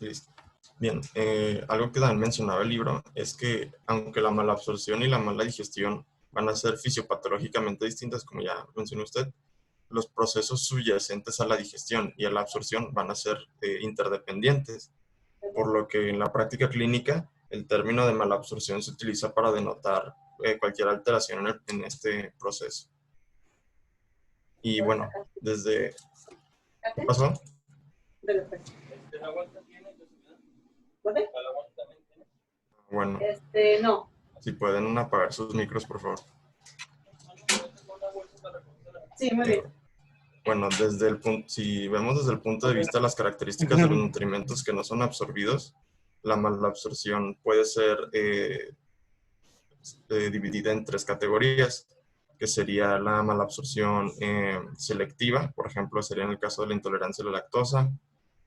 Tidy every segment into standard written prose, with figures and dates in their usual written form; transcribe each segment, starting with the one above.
Listo. Bien, algo que también mencionaba el libro es que aunque la mala absorción y la mala digestión van a ser fisiopatológicamente distintas, como ya mencionó usted, los procesos subyacentes a la digestión y a la absorción van a ser interdependientes, por lo que en la práctica clínica el término de mala absorción se utiliza para denotar cualquier alteración en este proceso. Y bueno, desde... ¿Qué pasó? Bueno, No. si pueden apagar sus micros, por favor. Sí, muy bien. Bueno, desde el punto, si vemos desde el punto de vista de las características de los nutrimentos que no son absorbidos, la malabsorción puede ser dividida en tres categorías, que sería la malabsorción selectiva, por ejemplo, sería en el caso de la intolerancia a la lactosa,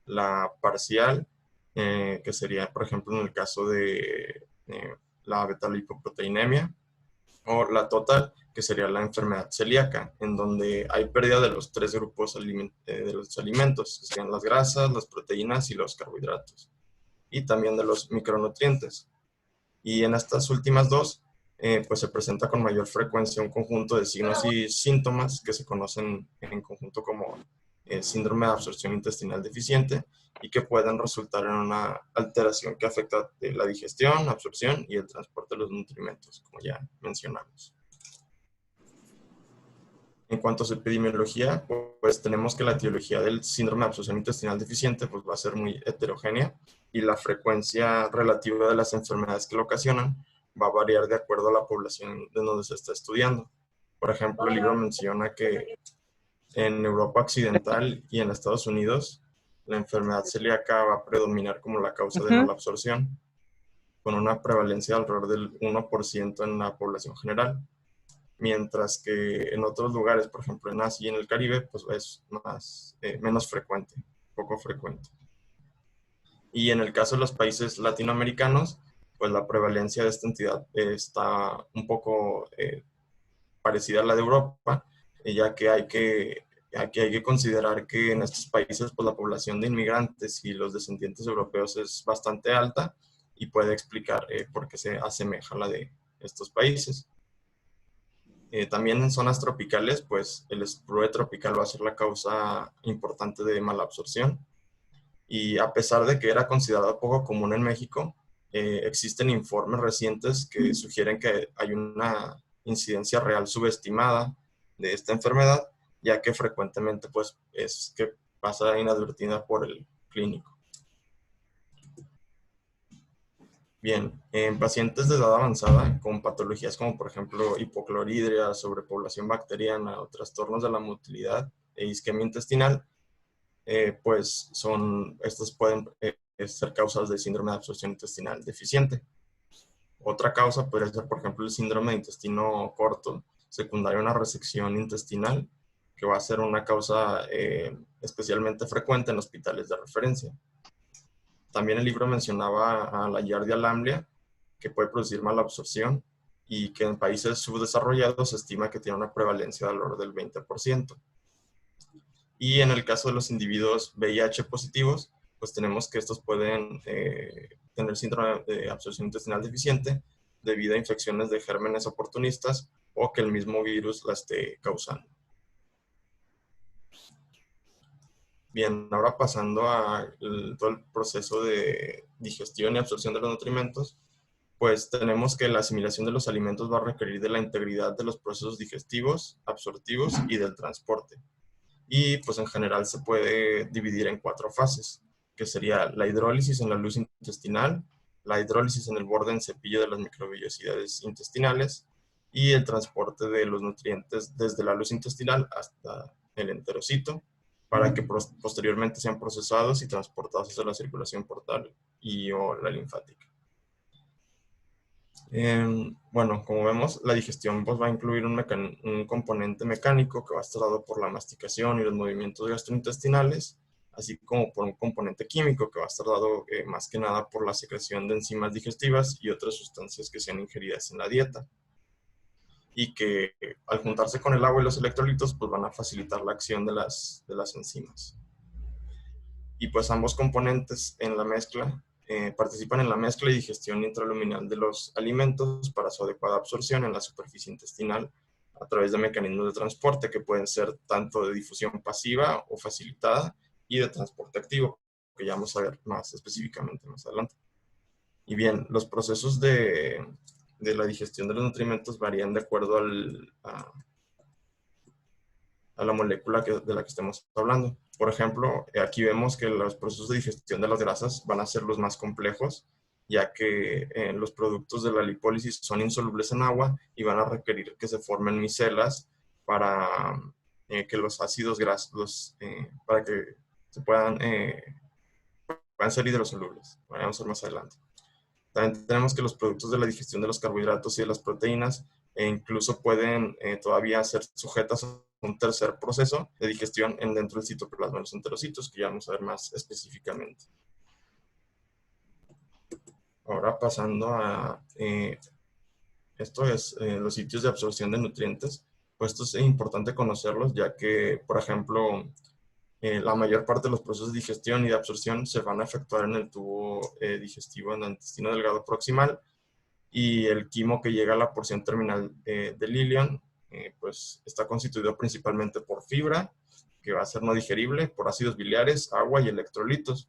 la parcial, que sería, por ejemplo, en el caso de la beta-lipoproteinemia, o la total, que sería la enfermedad celíaca, en donde hay pérdida de los tres grupos de los alimentos, que serían las grasas, las proteínas y los carbohidratos, y también de los micronutrientes. Y en estas últimas dos, pues se presenta con mayor frecuencia un conjunto de signos y síntomas que se conocen en conjunto como síndrome de absorción intestinal deficiente y que pueden resultar en una alteración que afecta la digestión, absorción y el transporte de los nutrimentos, como ya mencionamos. En cuanto a su epidemiología, pues tenemos que la etiología del síndrome de absorción intestinal deficiente pues va a ser muy heterogénea y la frecuencia relativa de las enfermedades que lo ocasionan va a variar de acuerdo a la población de donde se está estudiando. Por ejemplo, el libro menciona que en Europa Occidental y en Estados Unidos la enfermedad celíaca va a predominar como la causa de malabsorción, con una prevalencia alrededor del 1% en la población general, mientras que en otros lugares, por ejemplo en Asia y en el Caribe, pues es menos frecuente, poco frecuente. Y en el caso de los países latinoamericanos, pues la prevalencia de esta entidad está un poco parecida a la de Europa, ya que aquí hay que considerar que en estos países pues la población de inmigrantes y los descendientes europeos es bastante alta y puede explicar por qué se asemeja a la de estos países. También en zonas tropicales, pues el sprue tropical va a ser la causa importante de malabsorción. Y a pesar de que era considerado poco común en México, existen informes recientes que sugieren que hay una incidencia real subestimada de esta enfermedad, ya que frecuentemente pues, es que pasa inadvertida por el clínico. Bien, en pacientes de edad avanzada con patologías como por ejemplo hipocloridria, sobrepoblación bacteriana o trastornos de la motilidad e isquemia intestinal, pues estos pueden ser causas de síndrome de absorción intestinal deficiente. Otra causa podría ser por ejemplo el síndrome de intestino corto, secundario a una resección intestinal, que va a ser una causa especialmente frecuente en hospitales de referencia. También el libro mencionaba a la Giardia lamblia, que puede producir malabsorción y que en países subdesarrollados se estima que tiene una prevalencia de alrededor del 20%. Y en el caso de los individuos VIH positivos, pues tenemos que estos pueden tener síndrome de absorción intestinal deficiente debido a infecciones de gérmenes oportunistas o que el mismo virus la esté causando. Bien, ahora pasando a todo el proceso de digestión y absorción de los nutrimentos, pues tenemos que la asimilación de los alimentos va a requerir de la integridad de los procesos digestivos, absortivos y del transporte. Y pues en general se puede dividir en 4 fases, que sería la hidrólisis en la luz intestinal, la hidrólisis en el borde en cepillo de las microvellosidades intestinales y el transporte de los nutrientes desde la luz intestinal hasta el enterocito, para que posteriormente sean procesados y transportados hacia la circulación portal y o la linfática. Bueno, como vemos, la digestión pues, va a incluir un componente mecánico que va a estar dado por la masticación y los movimientos gastrointestinales, así como por un componente químico que va a estar dado más que nada por la secreción de enzimas digestivas y otras sustancias que sean ingeridas en la dieta, y que al juntarse con el agua y los electrolitos pues van a facilitar la acción de las enzimas. Y pues ambos componentes en la mezcla participan en la mezcla y digestión intraluminal de los alimentos para su adecuada absorción en la superficie intestinal a través de mecanismos de transporte que pueden ser tanto de difusión pasiva o facilitada y de transporte activo, que ya vamos a ver más específicamente más adelante. Y bien, los procesos de la digestión de los nutrimentos varían de acuerdo a la molécula de la que estemos hablando. Por ejemplo, aquí vemos que los procesos de digestión de las grasas van a ser los más complejos, ya que los productos de la lipólisis son insolubles en agua y van a requerir que se formen micelas para que los ácidos grasos, para que se puedan ser hidrosolubles. Vamos a ver más adelante. También tenemos que los productos de la digestión de los carbohidratos y de las proteínas incluso pueden todavía ser sujetas a un tercer proceso de digestión dentro del citoplasma de los enterocitos, que ya vamos a ver más específicamente. Ahora pasando a esto es los sitios de absorción de nutrientes. Pues esto es importante conocerlos, ya que, por ejemplo, la mayor parte de los procesos de digestión y de absorción se van a efectuar en el tubo digestivo, en el intestino delgado proximal, y el quimo que llega a la porción terminal del ilion, pues está constituido principalmente por fibra, que va a ser no digerible, por ácidos biliares, agua y electrolitos,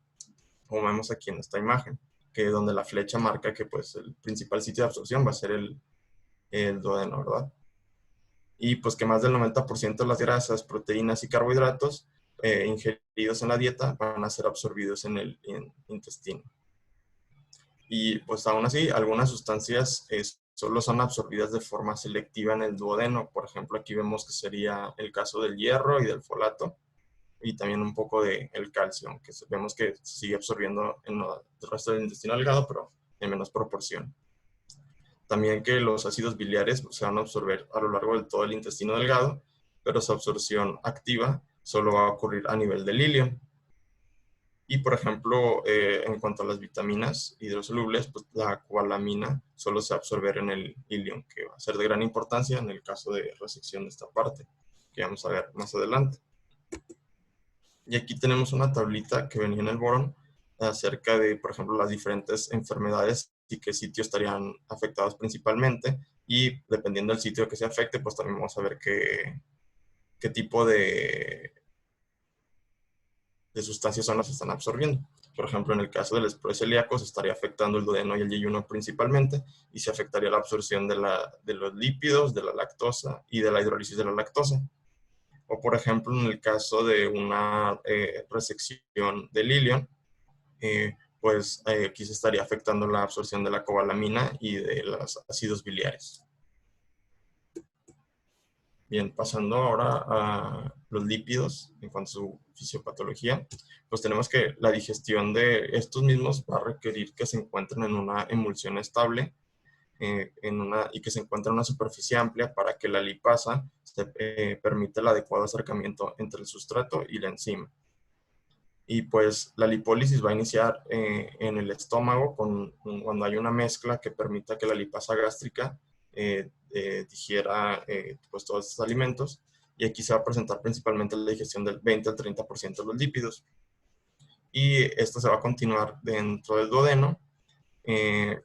como vemos aquí en esta imagen, que donde la flecha marca que pues el principal sitio de absorción va a ser el duodeno, ¿verdad? Y pues que más del 90% de las grasas, proteínas y carbohidratos ingeridos en la dieta van a ser absorbidos en el intestino. Y pues aún así, algunas sustancias solo son absorbidas de forma selectiva en el duodeno. Por ejemplo, aquí vemos que sería el caso del hierro y del folato, y también un poco del calcio, aunque vemos que se sigue absorbiendo en el resto del intestino delgado, pero en menos proporción. También que los ácidos biliares se van a absorber a lo largo de todo el intestino delgado, pero su absorción activa solo va a ocurrir a nivel del ilion. Y, por ejemplo, en cuanto a las vitaminas hidrosolubles, pues la cobalamina solo se va a absorber en el ilion, que va a ser de gran importancia en el caso de resección de esta parte, que vamos a ver más adelante. Y aquí tenemos una tablita que venía en el borón acerca de, por ejemplo, las diferentes enfermedades y qué sitios estarían afectados principalmente. Y dependiendo del sitio que se afecte, pues también vamos a ver qué tipo de sustancias son las que están absorbiendo. Por ejemplo, en el caso del estrés celíaco se estaría afectando el duodeno y el yeyuno principalmente, y se afectaría la absorción de los lípidos, de la lactosa y de la hidrólisis de la lactosa. O por ejemplo, en el caso de una resección del ilion, pues aquí se estaría afectando la absorción de la cobalamina y de los ácidos biliares. Bien, pasando ahora a los lípidos en cuanto a su fisiopatología, pues tenemos que la digestión de estos mismos va a requerir que se encuentren en una emulsión estable y que se encuentre en una superficie amplia para que la lipasa permita el adecuado acercamiento entre el sustrato y la enzima. Y pues la lipólisis va a iniciar en el estómago cuando hay una mezcla que permita que la lipasa gástrica digiera pues todos estos alimentos, y aquí se va a presentar principalmente la digestión del 20 al 30% de los lípidos. Y esto se va a continuar dentro del duodeno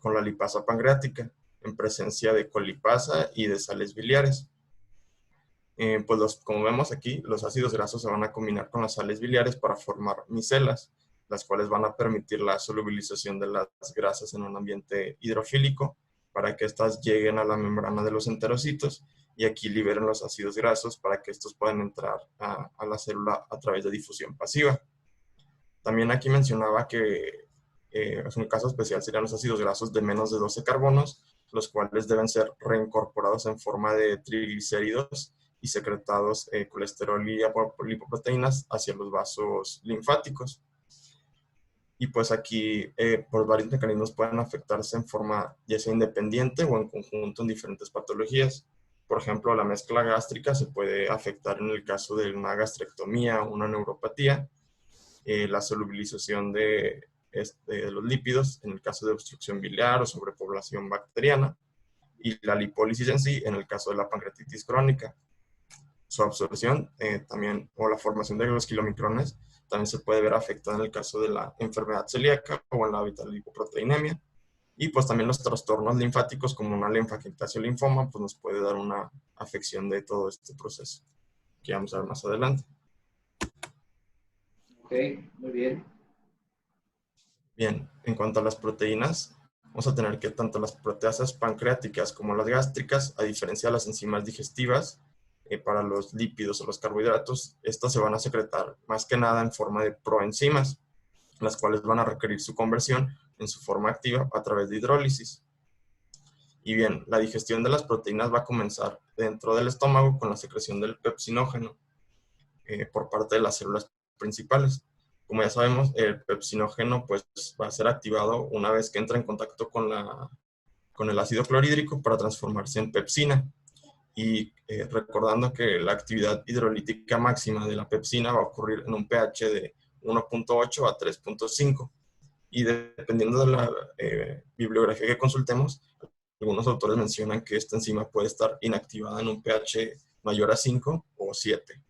con la lipasa pancreática en presencia de colipasa y de sales biliares. Pues como vemos aquí, los ácidos grasos se van a combinar con las sales biliares para formar micelas, las cuales van a permitir la solubilización de las grasas en un ambiente hidrofílico para que éstas lleguen a la membrana de los enterocitos y aquí liberen los ácidos grasos para que estos puedan entrar a la célula a través de difusión pasiva. También aquí mencionaba que un caso especial serían los ácidos grasos de menos de 12 carbonos, los cuales deben ser reincorporados en forma de triglicéridos y secretados colesterol y lipoproteínas hacia los vasos linfáticos. Y pues aquí, por varios mecanismos pueden afectarse en forma ya sea independiente o en conjunto en diferentes patologías. Por ejemplo, la mezcla gástrica se puede afectar en el caso de una gastrectomía o una neuropatía. La solubilización de los lípidos en el caso de obstrucción biliar o sobrepoblación bacteriana, y la lipólisis en sí en el caso de la pancreatitis crónica. Su absorción también, o la formación de los kilomicrones, también se puede ver afectada en el caso de la enfermedad celíaca o en la beta-lipoproteinemia. Y pues también los trastornos linfáticos como una linfadenectasia o linfoma, pues nos puede dar una afección de todo este proceso, que vamos a ver más adelante. Ok, muy bien. Bien, en cuanto a las proteínas, vamos a tener que tanto las proteasas pancreáticas como las gástricas, a diferencia de las enzimas digestivas, para los lípidos o los carbohidratos, estas se van a secretar más que nada en forma de proenzimas, las cuales van a requerir su conversión en su forma activa a través de hidrólisis. Y bien, la digestión de las proteínas va a comenzar dentro del estómago con la secreción del pepsinógeno por parte de las células principales. Como ya sabemos, el pepsinógeno pues, va a ser activado una vez que entra en contacto con el ácido clorhídrico para transformarse en pepsina. Y recordando que la actividad hidrolítica máxima de la pepsina va a ocurrir en un pH de 1.8 a 3.5. Y dependiendo de la bibliografía que consultemos, algunos autores mencionan que esta enzima puede estar inactivada en un pH mayor a 5 o 7.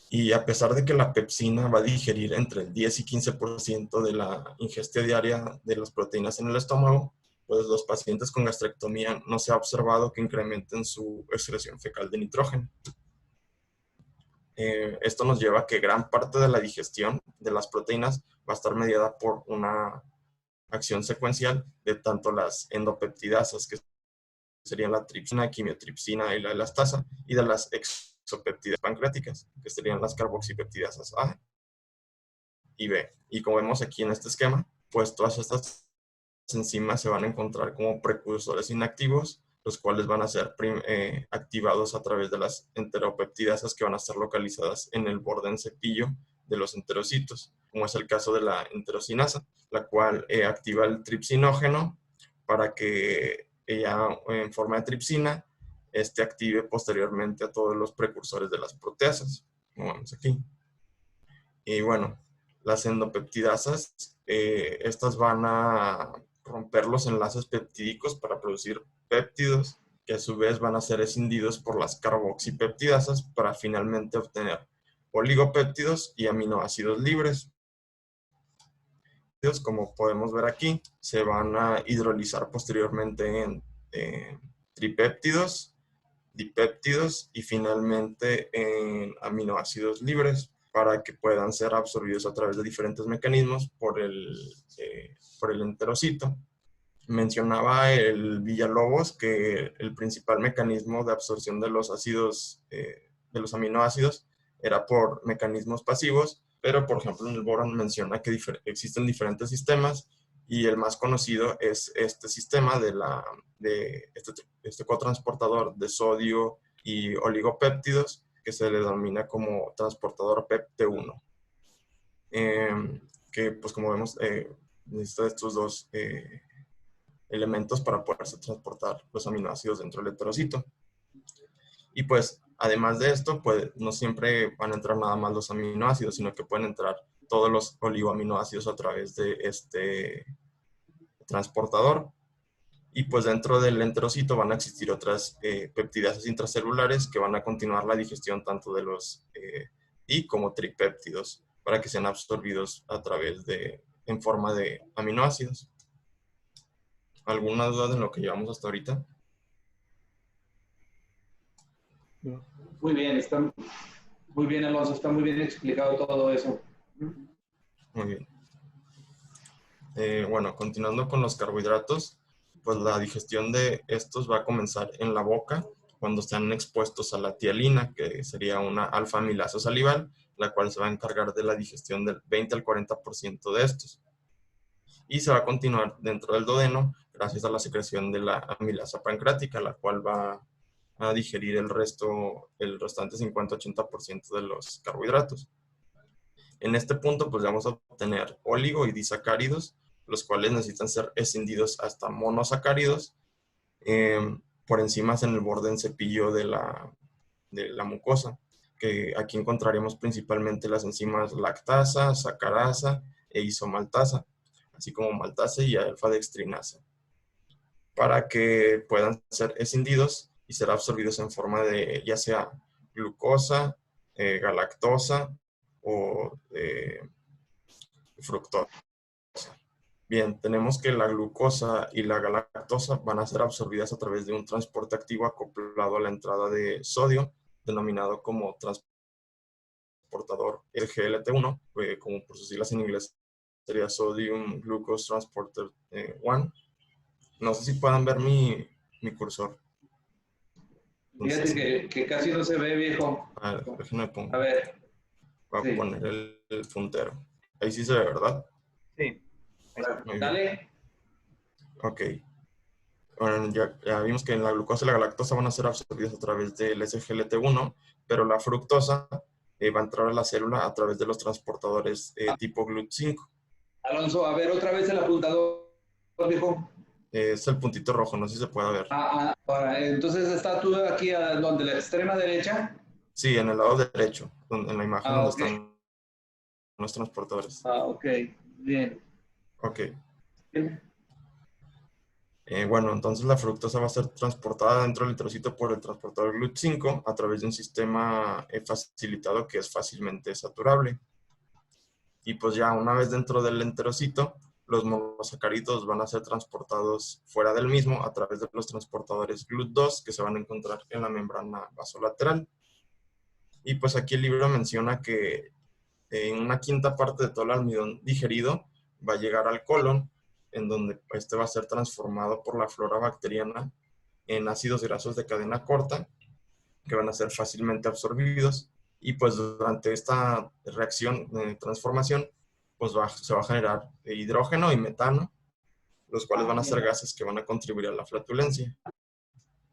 Y a pesar de que la pepsina va a digerir entre el 10 y 15% de la ingesta diaria de las proteínas en el estómago, pues los pacientes con gastrectomía no se ha observado que incrementen su excreción fecal de nitrógeno. Esto nos lleva a que gran parte de la digestión de las proteínas va a estar mediada por una acción secuencial de tanto las endopeptidasas, que serían la tripsina, quimiotripsina y la elastasa, y de las exopeptidas pancreáticas, que serían las carboxipeptidasas A y B. Y como vemos aquí en este esquema, pues todas estas enzimas se van a encontrar como precursores inactivos, los cuales van a ser activados a través de las enteropeptidasas que van a estar localizadas en el borde en cepillo de los enterocitos, como es el caso de la enterocinasa, la cual activa el tripsinógeno para que ella en forma de tripsina active posteriormente a todos los precursores de las proteasas, como vemos aquí. Y bueno, las endopeptidasas, estas van a romper los enlaces peptídicos para producir péptidos, que a su vez van a ser escindidos por las carboxipeptidasas para finalmente obtener oligopéptidos y aminoácidos libres. Como podemos ver aquí, se van a hidrolizar posteriormente en tripéptidos, dipéptidos y finalmente en aminoácidos libres para que puedan ser absorbidos a través de diferentes mecanismos por el enterocito. Mencionaba el Villalobos que el principal mecanismo de absorción de los ácidos, de los aminoácidos, era por mecanismos pasivos, pero por ejemplo en el Boron menciona que existen diferentes sistemas y el más conocido es este sistema de este cotransportador de sodio y oligopéptidos que se le denomina como transportador PEPT1. Que pues como vemos necesita estos dos elementos para poderse transportar los aminoácidos dentro del heterocito. Y pues, además de esto, pues no siempre van a entrar nada más los aminoácidos, sino que pueden entrar todos los oligoaminoácidos a través de este transportador. Y pues dentro del enterocito van a existir otras peptidasas intracelulares que van a continuar la digestión tanto de los di como tripéptidos para que sean absorbidos a través en forma de aminoácidos. ¿Alguna duda de lo que llevamos hasta ahorita? Muy bien, muy bien, Alonso, está muy bien explicado todo eso. Muy bien. Bueno, continuando con los carbohidratos, pues la digestión de estos va a comenzar en la boca cuando están expuestos a la tialina, que sería una alfa-amilasa salival, la cual se va a encargar de la digestión del 20 al 40% de estos. Y se va a continuar dentro del duodeno gracias a la secreción de la amilasa pancreática, la cual va a digerir el restante 50-80% de los carbohidratos. En este punto, pues vamos a obtener oligo y disacáridos, los cuales necesitan ser escindidos hasta monosacáridos por enzimas en el borde en cepillo de la mucosa, que aquí encontraremos principalmente las enzimas lactasa, sacarasa e isomaltasa, así como maltasa y alfa-dextrinasa, para que puedan ser escindidos y ser absorbidos en forma de ya sea glucosa, galactosa o fructosa. Bien, tenemos que la glucosa y la galactosa van a ser absorbidas a través de un transporte activo acoplado a la entrada de sodio, denominado como transportador SGLT1, como por sus siglas en inglés sería Sodium Glucose Transporter 1. No sé si puedan ver mi cursor. Fíjate que casi no se ve, viejo. A ver, déjenme poner. A ver. Voy a poner el puntero. Ahí sí se ve, ¿verdad? Sí. Muy bien. Dale. Ok. Bueno, ya vimos que la glucosa y la galactosa van a ser absorbidas a través del SGLT1, pero la fructosa va a entrar a la célula a través de los transportadores tipo GLUT5. Alonso, a ver otra vez el apuntador, viejo. Es el puntito rojo, no sé si se puede ver. Entonces está tú aquí a donde la extrema derecha. Sí, en el lado derecho, en la imagen donde Okay. están los transportadores. Ok, bien. Ok. Bien. Bueno, entonces la fructosa va a ser transportada dentro del enterocito por el transportador GLUT5 a través de un sistema facilitado que es fácilmente saturable. Y pues ya una vez dentro del enterocito, los monosacáridos van a ser transportados fuera del mismo a través de los transportadores GLUT2 que se van a encontrar en la membrana vasolateral. Y pues aquí el libro menciona que en una quinta parte de todo el almidón digerido va a llegar al colon, en donde este va a ser transformado por la flora bacteriana en ácidos grasos de cadena corta, que van a ser fácilmente absorbidos. Y pues durante esta reacción de transformación, pues se va a generar hidrógeno y metano, los cuales van a ser gases que van a contribuir a la flatulencia.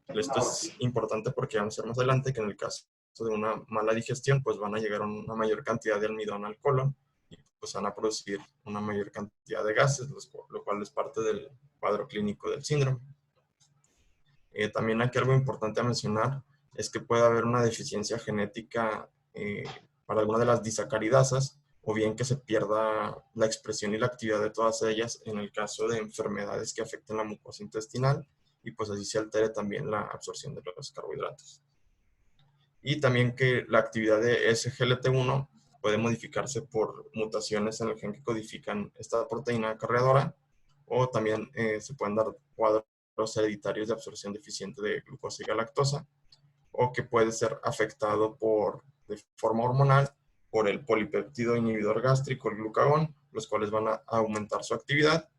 Esto es importante porque vamos a ver más adelante que en el caso de una mala digestión, pues van a llegar a una mayor cantidad de almidón al colon y pues van a producir una mayor cantidad de gases, lo cual es parte del cuadro clínico del síndrome. También aquí algo importante a mencionar es que puede haber una deficiencia genética para alguna de las disacaridasas, o bien que se pierda la expresión y la actividad de todas ellas en el caso de enfermedades que afecten la mucosa intestinal, y pues así se altere también la absorción de los carbohidratos. Y también que la actividad de SGLT1 puede modificarse por mutaciones en el gen que codifican esta proteína cargadora, o también se pueden dar cuadros hereditarios de absorción deficiente de glucosa y galactosa, o que puede ser afectado de forma hormonal por el polipéptido inhibidor gástrico, el glucagón, los cuales van a aumentar su actividad,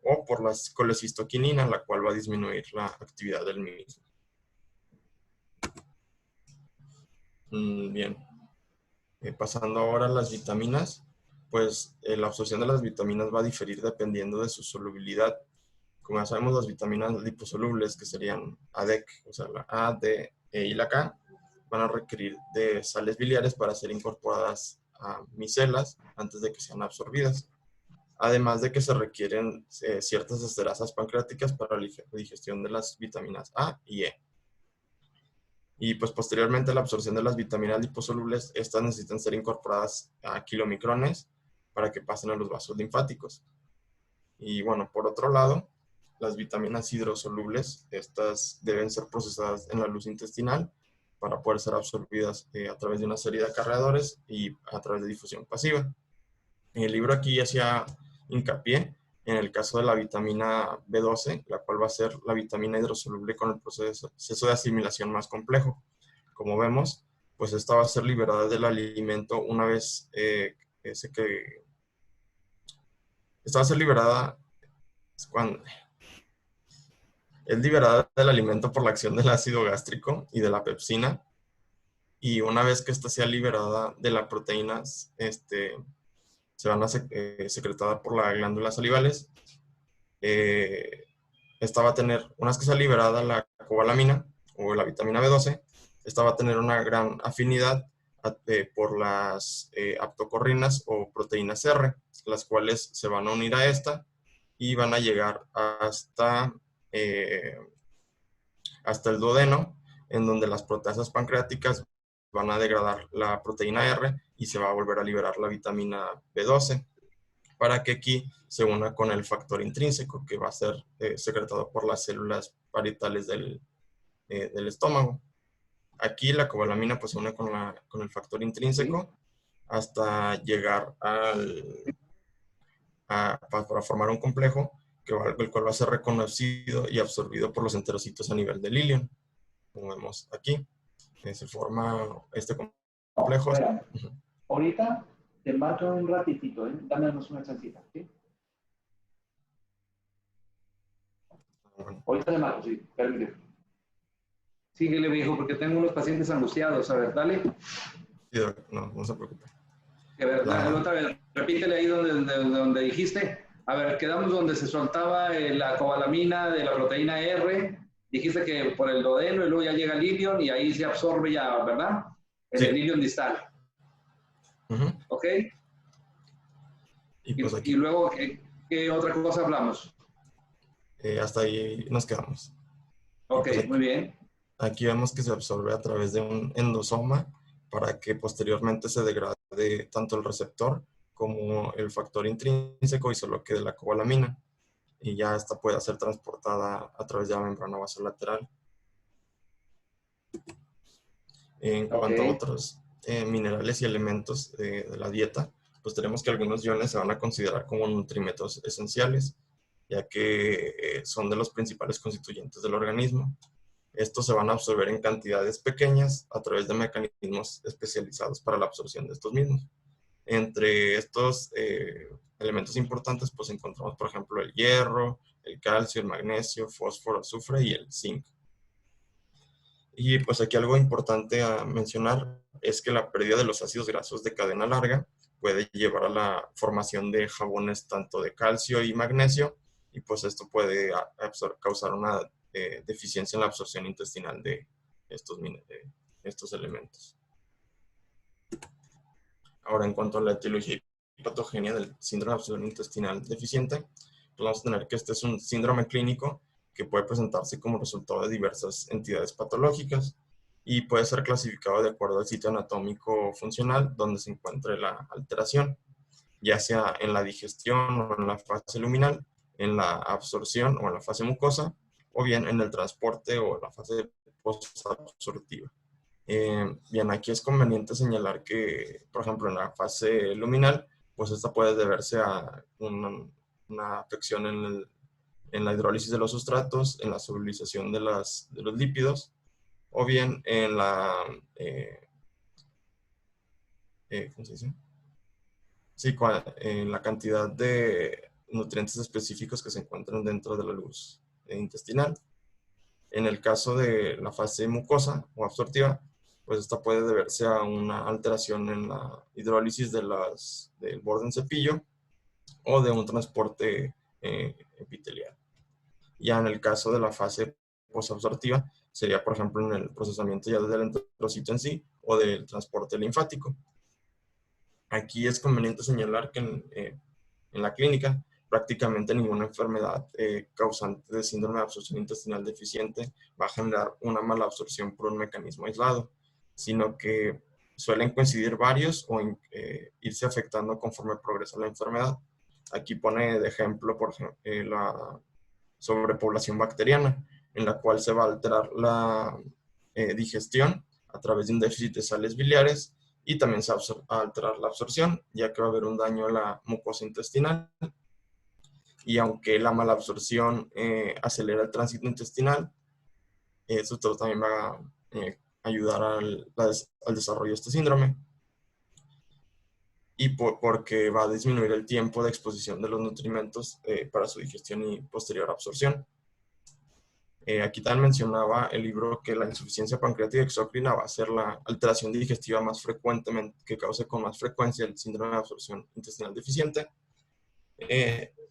o por la colecistoquinina, la cual va a disminuir la actividad del mismo. Bien. Pasando ahora a las vitaminas, pues la absorción de las vitaminas va a diferir dependiendo de su solubilidad. Como ya sabemos, las vitaminas liposolubles, que serían ADEC, o sea, la A, D, E y la K, van a requerir de sales biliares para ser incorporadas a micelas antes de que sean absorbidas. Además de que se requieren ciertas esterasas pancreáticas para la digestión de las vitaminas A y E. Y pues posteriormente a la absorción de las vitaminas liposolubles, estas necesitan ser incorporadas a kilomicrones para que pasen a los vasos linfáticos. Y bueno, por otro lado, las vitaminas hidrosolubles, estas deben ser procesadas en la luz intestinal para poder ser absorbidas a través de una serie de acarreadores y a través de difusión pasiva. En el libro aquí hacía hincapié en el caso de la vitamina B12, la cual va a ser la vitamina hidrosoluble con el proceso de asimilación más complejo. Como vemos, pues esta va a ser liberada del alimento una vez esta va a ser liberada cuando es liberada del alimento por la acción del ácido gástrico y de la pepsina, y una vez que esta sea liberada de las proteínas, se van a secretada por las glándulas salivales. Esta va a tener, una vez que sea liberada la cobalamina o la vitamina B12, esta va a tener una gran afinidad por las aptocorrinas o proteínas R, las cuales se van a unir a esta y van a llegar hasta el duodeno, en donde las proteasas pancreáticas van a degradar la proteína R y se va a volver a liberar la vitamina B12, para que aquí se una con el factor intrínseco que va a ser secretado por las células parietales del estómago. Aquí la cobalamina pues se une con el factor intrínseco hasta llegar para formar un complejo el cual va a ser reconocido y absorbido por los enterocitos a nivel del ilion. Como vemos aquí, se forma este complejo. Espera. Ahorita te marco un ratitito, ¿eh? Dámonos una chancita, ¿sí? Bueno. Ahorita te marco, sí, permíteme. Síguele, viejo, porque tengo unos pacientes angustiados. A ver, dale. Sí, no se preocupe. A ver, otra vez, repítele ahí donde dijiste. A ver, quedamos donde se soltaba la cobalamina de la proteína R. Dijiste que por el duodeno y luego ya llega el ilion y ahí se absorbe ya, ¿verdad? En el ilion distal. ¿Ok? Y, pues aquí, y luego, ¿qué otra cosa hablamos? Hasta ahí nos quedamos. Ok, pues aquí, muy bien. Aquí vemos que se absorbe a través de un endosoma para que posteriormente se degrade tanto el receptor como el factor intrínseco y solo quede la cobalamina. Y ya esta puede ser transportada a través de la membrana basolateral. En cuanto a otros minerales y elementos de la dieta, pues tenemos que algunos iones se van a considerar como nutrimentos esenciales, ya que son de los principales constituyentes del organismo. Estos se van a absorber en cantidades pequeñas a través de mecanismos especializados para la absorción de estos mismos. Entre estos elementos importantes, pues encontramos, por ejemplo, el hierro, el calcio, el magnesio, fósforo, azufre y el zinc. Y pues aquí algo importante a mencionar es que la pérdida de los ácidos grasos de cadena larga puede llevar a la formación de jabones tanto de calcio y magnesio, y pues esto puede causar una deficiencia en la absorción intestinal de estos elementos. Ahora, en cuanto a la etiología y patogenia del síndrome de absorción intestinal deficiente, pues vamos a tener que este es un síndrome clínico que puede presentarse como resultado de diversas entidades patológicas y puede ser clasificado de acuerdo al sitio anatómico funcional donde se encuentre la alteración, ya sea en la digestión o en la fase luminal, en la absorción o en la fase mucosa, o bien en el transporte o en la fase posabsortiva. Bien, aquí es conveniente señalar que, por ejemplo, en la fase luminal, pues esta puede deberse a una afección en la hidrólisis de los sustratos, en la solubilización de los lípidos, o bien en la, ¿cómo se dice? Sí, en la cantidad de nutrientes específicos que se encuentran dentro de la luz intestinal. En el caso de la fase mucosa o absortiva, pues esta puede deberse a una alteración en la hidrólisis del borde en cepillo o de un transporte epitelial. Ya en el caso de la fase posabsortiva, sería por ejemplo en el procesamiento ya del enterocito en sí o del transporte linfático. Aquí es conveniente señalar que en la clínica prácticamente ninguna enfermedad causante de síndrome de absorción intestinal deficiente va a generar una mala absorción por un mecanismo aislado, sino que suelen coincidir varios o irse afectando conforme progresa la enfermedad. Aquí pone de ejemplo, por ejemplo, la sobrepoblación bacteriana, en la cual se va a alterar la digestión a través de un déficit de sales biliares y también se va a alterar la absorción, ya que va a haber un daño a la mucosa intestinal. Y aunque la mala absorción acelera el tránsito intestinal, eso también va a ayudar al desarrollo de este síndrome. Y porque va a disminuir el tiempo de exposición de los nutrimentos para su digestión y posterior absorción. Aquí también mencionaba el libro que la insuficiencia pancreática exócrina va a ser la alteración digestiva más frecuentemente, que cause con más frecuencia el síndrome de absorción intestinal deficiente,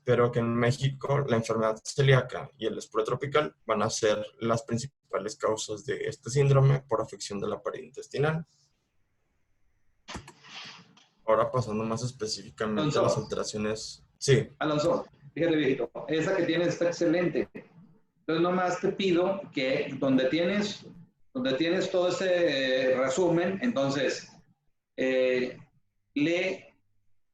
pero que en México la enfermedad celíaca y el esporo tropical van a ser las principales causas de este síndrome por afección de la pared intestinal. Ahora pasando más específicamente a las alteraciones. Sí. Alonso, fíjate viejito, esa que tienes está excelente. Entonces nomás te pido que donde tienes todo ese resumen, entonces lee,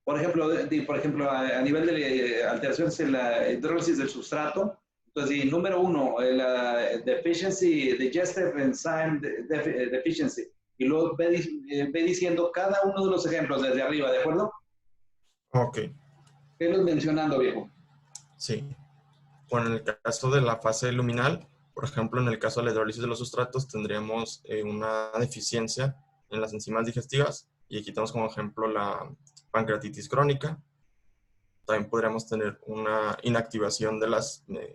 por ejemplo, a nivel de alteraciones en la hidrólisis del sustrato. Entonces, número 1, la deficiency, digestive enzyme deficiency. y luego ve diciendo cada uno de los ejemplos desde arriba, ¿de acuerdo? Ok, Velos mencionando, viejo. sí. Bueno, en el caso de la fase luminal, por ejemplo, en el caso de la hidrólisis de los sustratos, tendríamos una deficiencia en las enzimas digestivas, y aquí tenemos como ejemplo la pancreatitis crónica. También podríamos tener una inactivación de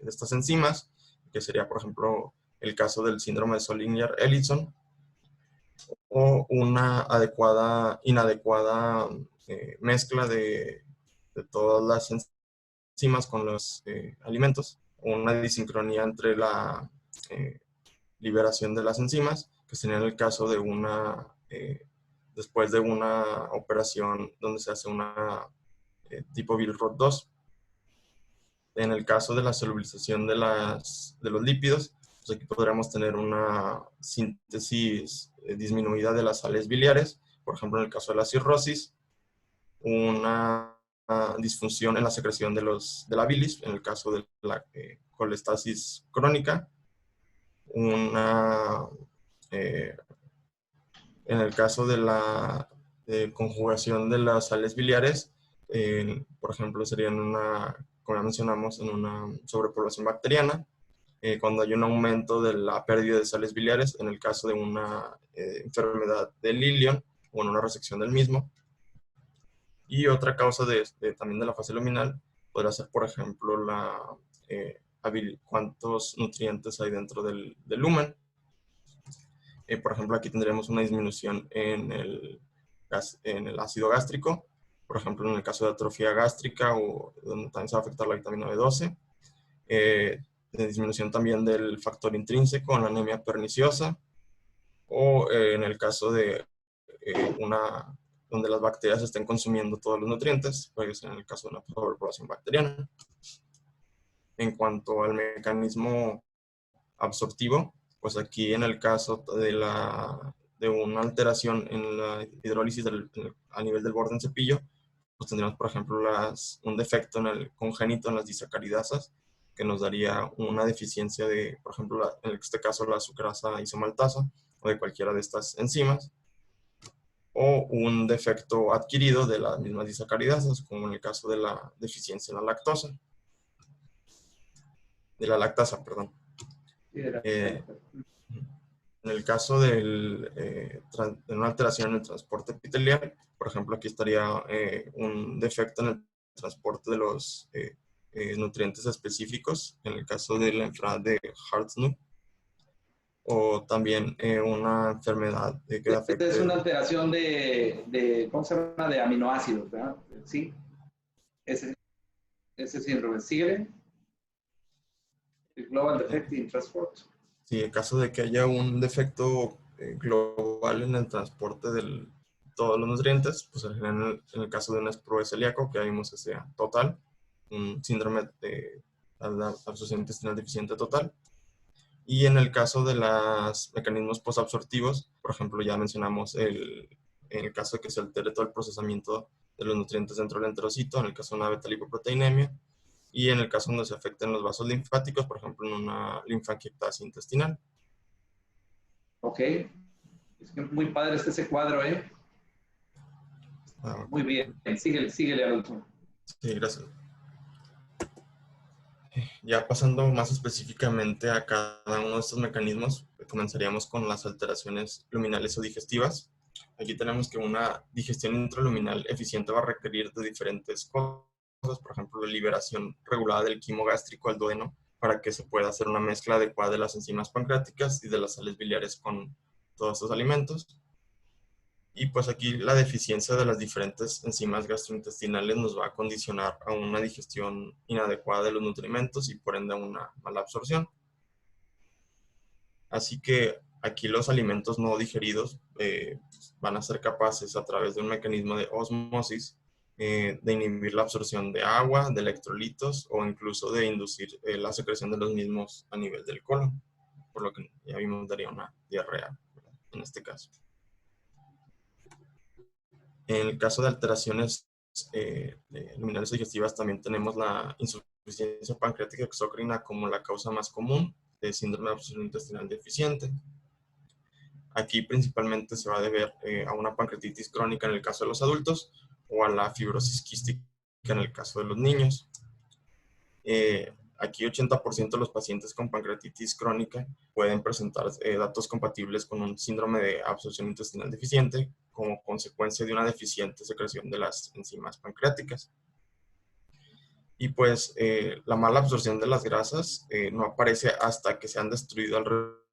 estas enzimas, que sería, por ejemplo, el caso del síndrome de Zollinger-Ellison, o una inadecuada mezcla de todas las enzimas con los alimentos, o una disincronía entre la liberación de las enzimas, que sería en el caso de después de una operación donde se hace una tipo Billroth 2. En el caso de la solubilización de los lípidos, pues aquí podríamos tener una síntesis disminuida de las sales biliares, por ejemplo en el caso de la cirrosis, una disfunción en la secreción de la bilis, en el caso de la colestasis crónica, en el caso de la conjugación de las sales biliares, por ejemplo, serían como ya mencionamos, en una sobrepoblación bacteriana, cuando hay un aumento de la pérdida de sales biliares, en el caso de una enfermedad del ilion o en una resección del mismo. Y otra causa también de la fase luminal podría ser, por ejemplo, cuántos nutrientes hay dentro del lumen. Por ejemplo, aquí tendríamos una disminución en el ácido gástrico, por ejemplo, en el caso de atrofia gástrica, o donde también se va a afectar la vitamina B12. De disminución también del factor intrínseco en la anemia perniciosa, o en el caso de donde las bacterias estén consumiendo todos los nutrientes, puede ser en el caso de una sobrepoblación bacteriana. En cuanto al mecanismo absortivo, pues aquí en el caso de una alteración en la hidrólisis a nivel del borde en cepillo, pues tendríamos, por ejemplo, un defecto congénito en las disacaridasas, que nos daría una deficiencia de, por ejemplo, en este caso, la sucrasa isomaltasa, o de cualquiera de estas enzimas, o un defecto adquirido de las mismas disacaridasas, como en el caso de la deficiencia en la lactasa, perdón. En el caso de una alteración en el transporte epitelial, por ejemplo, aquí estaría un defecto en el transporte de los nutrientes específicos, en el caso de la enfermedad de Hartsnup, o también una enfermedad que afecte... Es una alteración ¿cómo se llama? De aminoácidos, ¿verdad? Sí, ese síndrome. ¿Sigue? El Global Defect in Transport. Sí, en caso de que haya un defecto global en el transporte de todos los nutrientes, pues en el caso de un esproe celíaco, que vimos que sea total, un síndrome de absorción intestinal deficiente total. Y en el caso de los mecanismos posabsortivos, por ejemplo, ya mencionamos en el caso de que se altere todo el procesamiento de los nutrientes dentro del enterocito, en el caso de una beta-lipoproteinemia, y en el caso donde se afecten los vasos linfáticos, por ejemplo, en una linfangiectasia intestinal. Ok. Es muy padre ese cuadro, ¿eh? Muy bien. Síguele, Adolfo. Sí, gracias. Ya pasando más específicamente a cada uno de estos mecanismos, comenzaríamos con las alteraciones luminales o digestivas. Aquí tenemos que una digestión intraluminal eficiente va a requerir de diferentes cosas, por ejemplo, la liberación regulada del quimo gástrico al duodeno, para que se pueda hacer una mezcla adecuada de las enzimas pancreáticas y de las sales biliares con todos estos alimentos. Y pues aquí la deficiencia de las diferentes enzimas gastrointestinales nos va a condicionar a una digestión inadecuada de los nutrimentos y por ende a una mala absorción. Así que aquí los alimentos no digeridos van a ser capaces, a través de un mecanismo de osmosis, de inhibir la absorción de agua, de electrolitos, o incluso de inducir la secreción de los mismos a nivel del colon, por lo que ya vimos daría una diarrea en este caso. En el caso de alteraciones luminales digestivas, también tenemos la insuficiencia pancreática exócrina como la causa más común de síndrome de absorción intestinal deficiente. Aquí principalmente se va a deber a una pancreatitis crónica en el caso de los adultos o a la fibrosis quística en el caso de los niños. Aquí 80% de los pacientes con pancreatitis crónica pueden presentar datos compatibles con un síndrome de absorción intestinal deficiente como consecuencia de una deficiente secreción de las enzimas pancreáticas. Y pues la mala absorción de las grasas no aparece hasta que se han destruido alrededor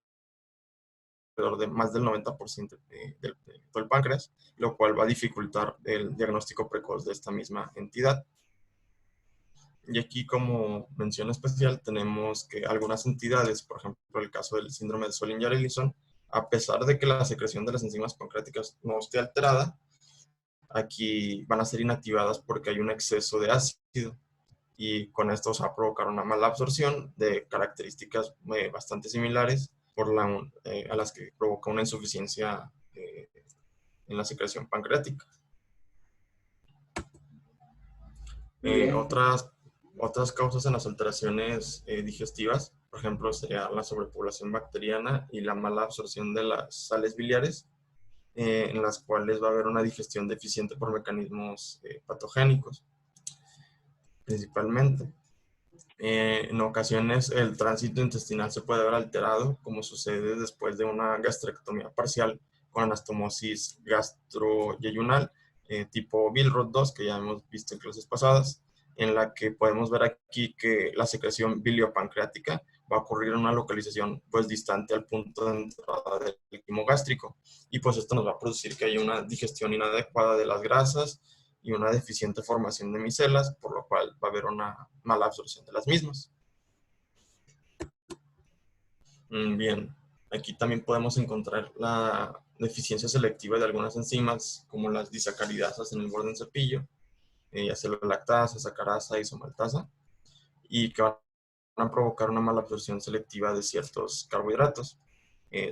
de más del 90% del páncreas, lo cual va a dificultar el diagnóstico precoz de esta misma entidad. Y aquí, como mención especial, tenemos que algunas entidades, por ejemplo, el caso del síndrome de Zollinger-Ellison, a pesar de que la secreción de las enzimas pancreáticas no esté alterada, aquí van a ser inactivadas porque hay un exceso de ácido. Y con esto se va a provocar una mala absorción de características bastante similares a las que provoca una insuficiencia en la secreción pancreática. Otras causas en las alteraciones digestivas, por ejemplo, sería la sobrepoblación bacteriana y la mala absorción de las sales biliares, en las cuales va a haber una digestión deficiente por mecanismos patogénicos, principalmente. En ocasiones el tránsito intestinal se puede ver alterado, como sucede después de una gastrectomía parcial con anastomosis gastroyeyunal tipo Billroth 2, que ya hemos visto en clases pasadas, en la que podemos ver aquí que la secreción biliopancreática va a ocurrir en una localización pues distante al punto de entrada del quimo gástrico, y pues esto nos va a producir que haya una digestión inadecuada de las grasas y una deficiente formación de micelas, por lo cual va a haber una mala absorción de las mismas. Bien, aquí también podemos encontrar la deficiencia selectiva de algunas enzimas, como las disacaridasas en el borde del cepillo, ya sea la lactasa, sacarasa, isomaltasa, y que van a provocar una mala absorción selectiva de ciertos carbohidratos.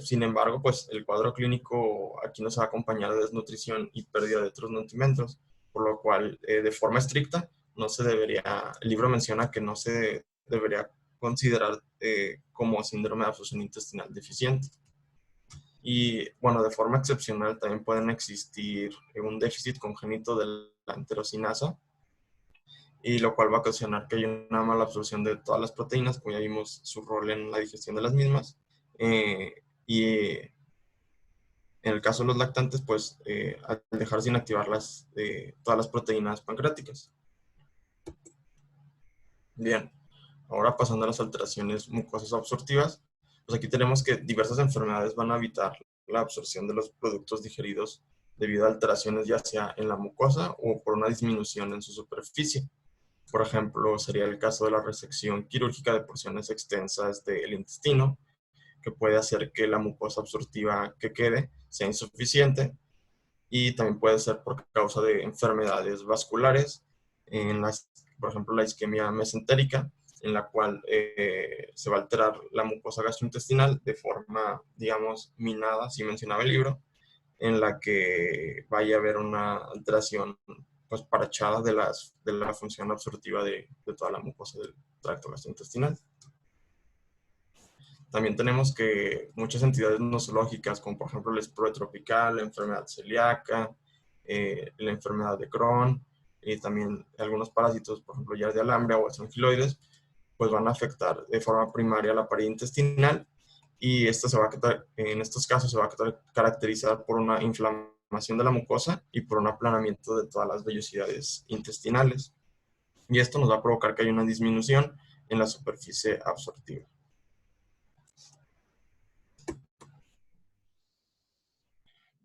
Sin embargo, pues el cuadro clínico aquí nos va a acompañar de desnutrición y pérdida de otros nutrimentos, por lo cual de forma estricta no se debería, el libro menciona que no se debería considerar como síndrome de absorción intestinal deficiente. Y bueno, de forma excepcional también pueden existir un déficit congénito de la enterocinasa, y lo cual va a ocasionar que haya una mala absorción de todas las proteínas, como ya vimos su rol en la digestión de las mismas. Y en el caso de los lactantes, pues al dejar sin activar todas las proteínas pancreáticas. Bien, ahora pasando a las alteraciones mucosas absortivas, pues aquí tenemos que diversas enfermedades van a evitar la absorción de los productos digeridos debido a alteraciones ya sea en la mucosa o por una disminución en su superficie. Por ejemplo, sería el caso de la resección quirúrgica de porciones extensas del intestino, que puede hacer que la mucosa absortiva que quede sea insuficiente, y también puede ser por causa de enfermedades vasculares, por ejemplo, la isquemia mesentérica, en la cual se va a alterar la mucosa gastrointestinal de forma, digamos, minada, así mencionaba el libro, en la que vaya a haber una alteración pues parchada de la función absortiva de toda la mucosa del tracto gastrointestinal. También tenemos que muchas entidades nosológicas, como por ejemplo el esporo tropical, la enfermedad celíaca, la enfermedad de Crohn, y también algunos parásitos, por ejemplo Yardia lamblia o anquiloides, pues van a afectar de forma primaria la pared intestinal, y esto en estos casos se va a caracterizar por una inflamación de la mucosa y por un aplanamiento de todas las vellosidades intestinales. Y esto nos va a provocar que haya una disminución en la superficie absortiva.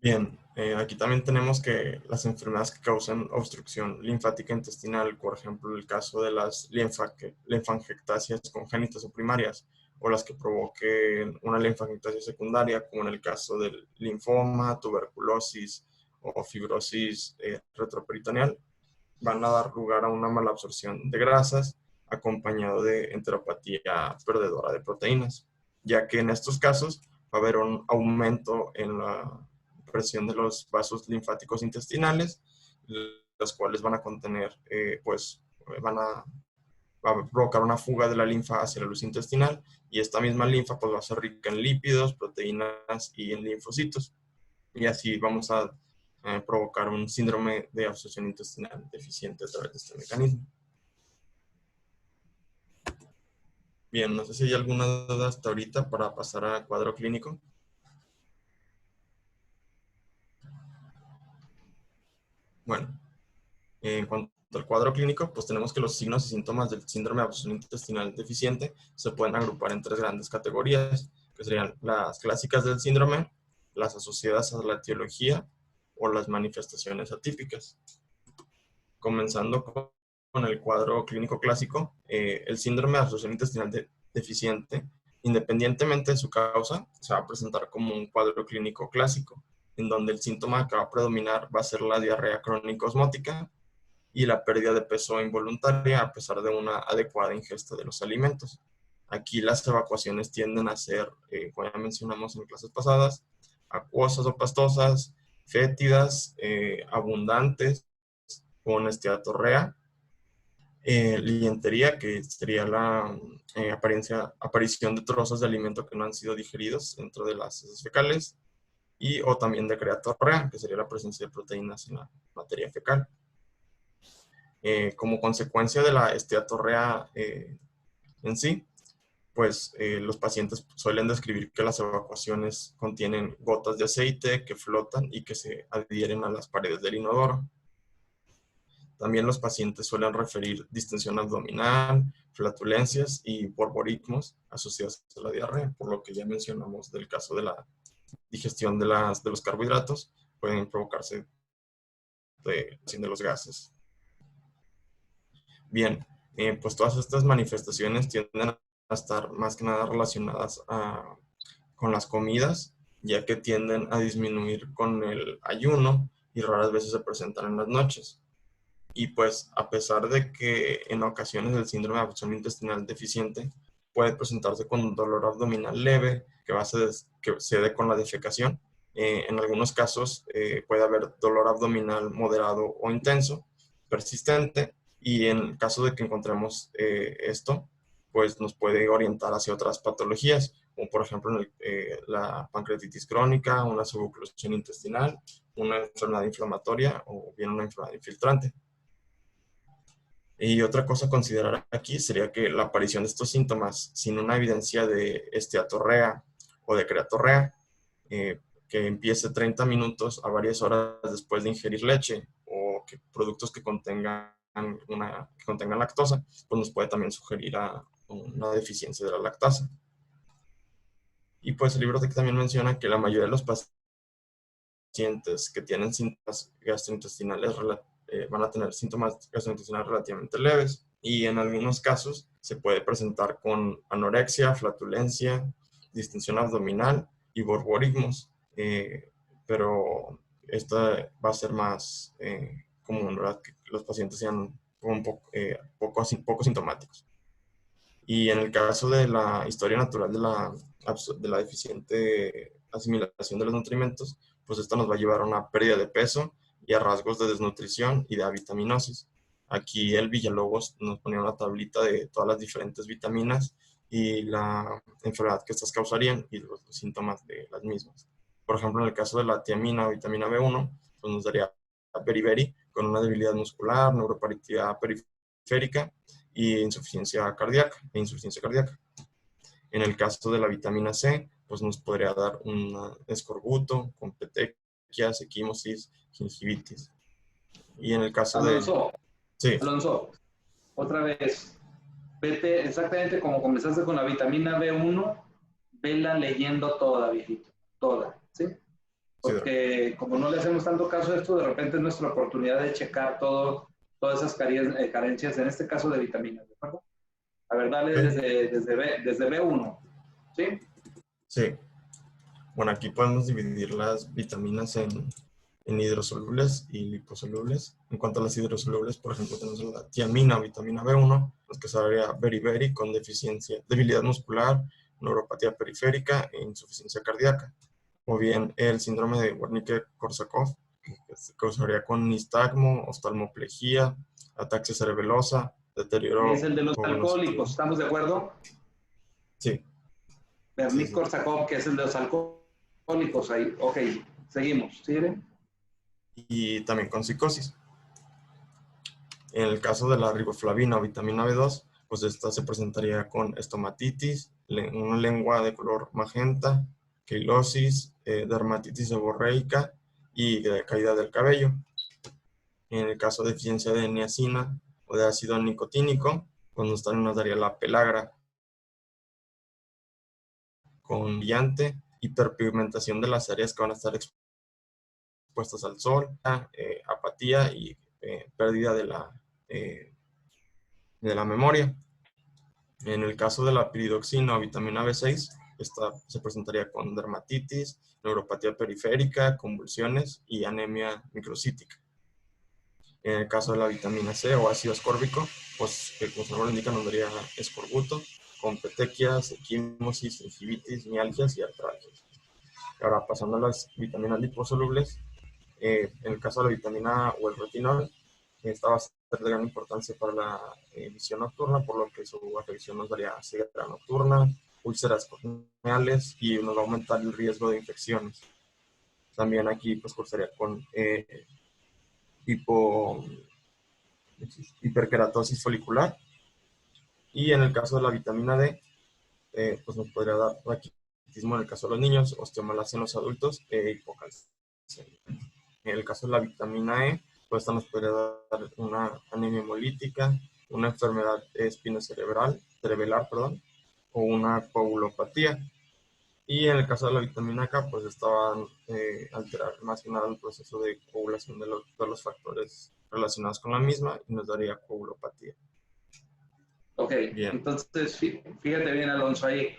Bien, aquí también tenemos que las enfermedades que causan obstrucción linfática intestinal, por ejemplo, el caso de las linfangiectasias congénitas o primarias, o las que provoquen una linfangiectasia secundaria, como en el caso del linfoma, tuberculosis o fibrosis retroperitoneal, van a dar lugar a una mala absorción de grasas, acompañado de enteropatía perdedora de proteínas, ya que en estos casos va a haber un aumento en la presión de los vasos linfáticos intestinales, los cuales van a contener, van a va a provocar una fuga de la linfa hacia la luz intestinal, y esta misma linfa pues va a ser rica en lípidos, proteínas y en linfocitos. Y así vamos a provocar un síndrome de absorción intestinal deficiente a través de este mecanismo. Bien, no sé si hay alguna duda hasta ahorita para pasar a cuadro clínico. Bueno, en cuanto al cuadro clínico, pues tenemos que los signos y síntomas del síndrome de absorción intestinal deficiente se pueden agrupar en tres grandes categorías, que serían las clásicas del síndrome, las asociadas a la etiología o las manifestaciones atípicas. Comenzando con el cuadro clínico clásico, el síndrome de absorción intestinal deficiente, independientemente de su causa, se va a presentar como un cuadro clínico clásico, en donde el síntoma que va a predominar va a ser la diarrea crónica osmótica y la pérdida de peso involuntaria a pesar de una adecuada ingesta de los alimentos. Aquí las evacuaciones tienden a ser, como ya mencionamos en clases pasadas, acuosas o pastosas, fétidas, abundantes, con esteatorrea, lientería, que sería la aparición de trozos de alimento que no han sido digeridos dentro de las heces fecales, o también de creatorrea, que sería la presencia de proteínas en la materia fecal. Como consecuencia de la esteatorrea en sí, pues los pacientes suelen describir que las evacuaciones contienen gotas de aceite que flotan y que se adhieren a las paredes del inodoro. También los pacientes suelen referir distensión abdominal, flatulencias y borborismos asociados a la diarrea, por lo que ya mencionamos del caso de la digestión de los carbohidratos, pueden provocarse de los gases. Bien, pues todas estas manifestaciones tienden a estar más que nada relacionadas con las comidas, ya que tienden a disminuir con el ayuno y raras veces se presentan en las noches. Y pues a pesar de que en ocasiones el síndrome de absorción intestinal deficiente puede presentarse con un dolor abdominal leve que cede con la defecación, en algunos casos puede haber dolor abdominal moderado o intenso, persistente, y en el caso de que encontremos esto, pues nos puede orientar hacia otras patologías, como por ejemplo la pancreatitis crónica, una suboclusión intestinal, una enfermedad inflamatoria o bien una enfermedad infiltrante. Y otra cosa a considerar aquí sería que la aparición de estos síntomas sin una evidencia de esteatorrea o de creatorrea, que empiece 30 minutos a varias horas después de ingerir leche o que productos que contengan lactosa, pues nos puede también sugerir a una deficiencia de la lactasa. Y pues el libro también menciona que la mayoría de los pacientes que tienen síntomas gastrointestinales van a tener síntomas gastrointestinales relativamente leves, y en algunos casos se puede presentar con anorexia, flatulencia, distensión abdominal y borborismos, pero esta va a ser más común, ¿verdad? Que los pacientes sean un poco sintomáticos. Y en el caso de la historia natural de la deficiente asimilación de los nutrimentos, pues esto nos va a llevar a una pérdida de peso y a rasgos de desnutrición y de avitaminosis. Aquí el Villalobos nos ponía una tablita de todas las diferentes vitaminas y la enfermedad que estas causarían y los síntomas de las mismas. Por ejemplo, en el caso de la tiamina o vitamina B1, pues nos daría beriberi con una debilidad muscular, neuropatía periférica y insuficiencia cardíaca. En el caso de la vitamina C, pues nos podría dar un escorbuto con petequias, equimosis, gingivitis. Y en el caso Alonso, Sí. Alonso, otra vez, vete exactamente como comenzaste con la vitamina B1, vela leyendo toda, viejito, toda, ¿sí? Porque como no le hacemos tanto caso a esto, de repente es nuestra oportunidad de checar todas esas carencias, en este caso de vitaminas, ¿de acuerdo? A ver, dale desde B1, ¿sí? Sí. Bueno, aquí podemos dividir las vitaminas en hidrosolubles y liposolubles. En cuanto a las hidrosolubles, por ejemplo, tenemos la tiamina o vitamina B1, pues que sería beriberi con debilidad muscular, neuropatía periférica e insuficiencia cardíaca. O bien el síndrome de Wernicke-Korsakoff, que se causaría con nistagmo, oftalmoplegia, ataxia cerebelosa, deterioro. Es el de los cognitivo. alcohólicos, ¿estamos de acuerdo? Sí. Wernicke-Korsakoff, que es el de los alcohólicos ahí. Ok, seguimos. ¿Sigue? Y también con psicosis. En el caso de la riboflavina o vitamina B2, pues esta se presentaría con estomatitis, una lengua de color magenta, quilosis, dermatitis seborreica y caída del cabello. En el caso de deficiencia de niacina o de ácido nicotínico, pues nos daría la pelagra con brillante, hiperpigmentación de las áreas que van a estar expuestas al sol, apatía y pérdida de la memoria. En el caso de la piridoxina o vitamina B6, esta se presentaría con dermatitis, neuropatía periférica, convulsiones y anemia microcítica. En el caso de la vitamina C o ácido ascórbico, pues como su nombre indica, nos daría escorbuto, con petequias, equimosis, gingivitis, mialgias y artralgias. Ahora, pasando a las vitaminas liposolubles, en el caso de la vitamina A o el retinol, esta va a ser de gran importancia para la visión nocturna, por lo que su afección nos daría ceguera nocturna, úlceras corneales y nos va a aumentar el riesgo de infecciones. También aquí pues cursaría con hiperkeratosis folicular, y en el caso de la vitamina D, pues nos podría dar raquitismo en el caso de los niños, osteomalacia en los adultos e hipocalcemia. En el caso de la vitamina E, pues esta nos podría dar una anemia hemolítica, una enfermedad espinocerebral, cerebelar, perdón, o una coagulopatía. Y en el caso de la vitamina K, pues estaban alterar más que nada el proceso de coagulación de los factores relacionados con la misma y nos daría coagulopatía. Ok, Bien. entonces fíjate bien, Alonso, ahí.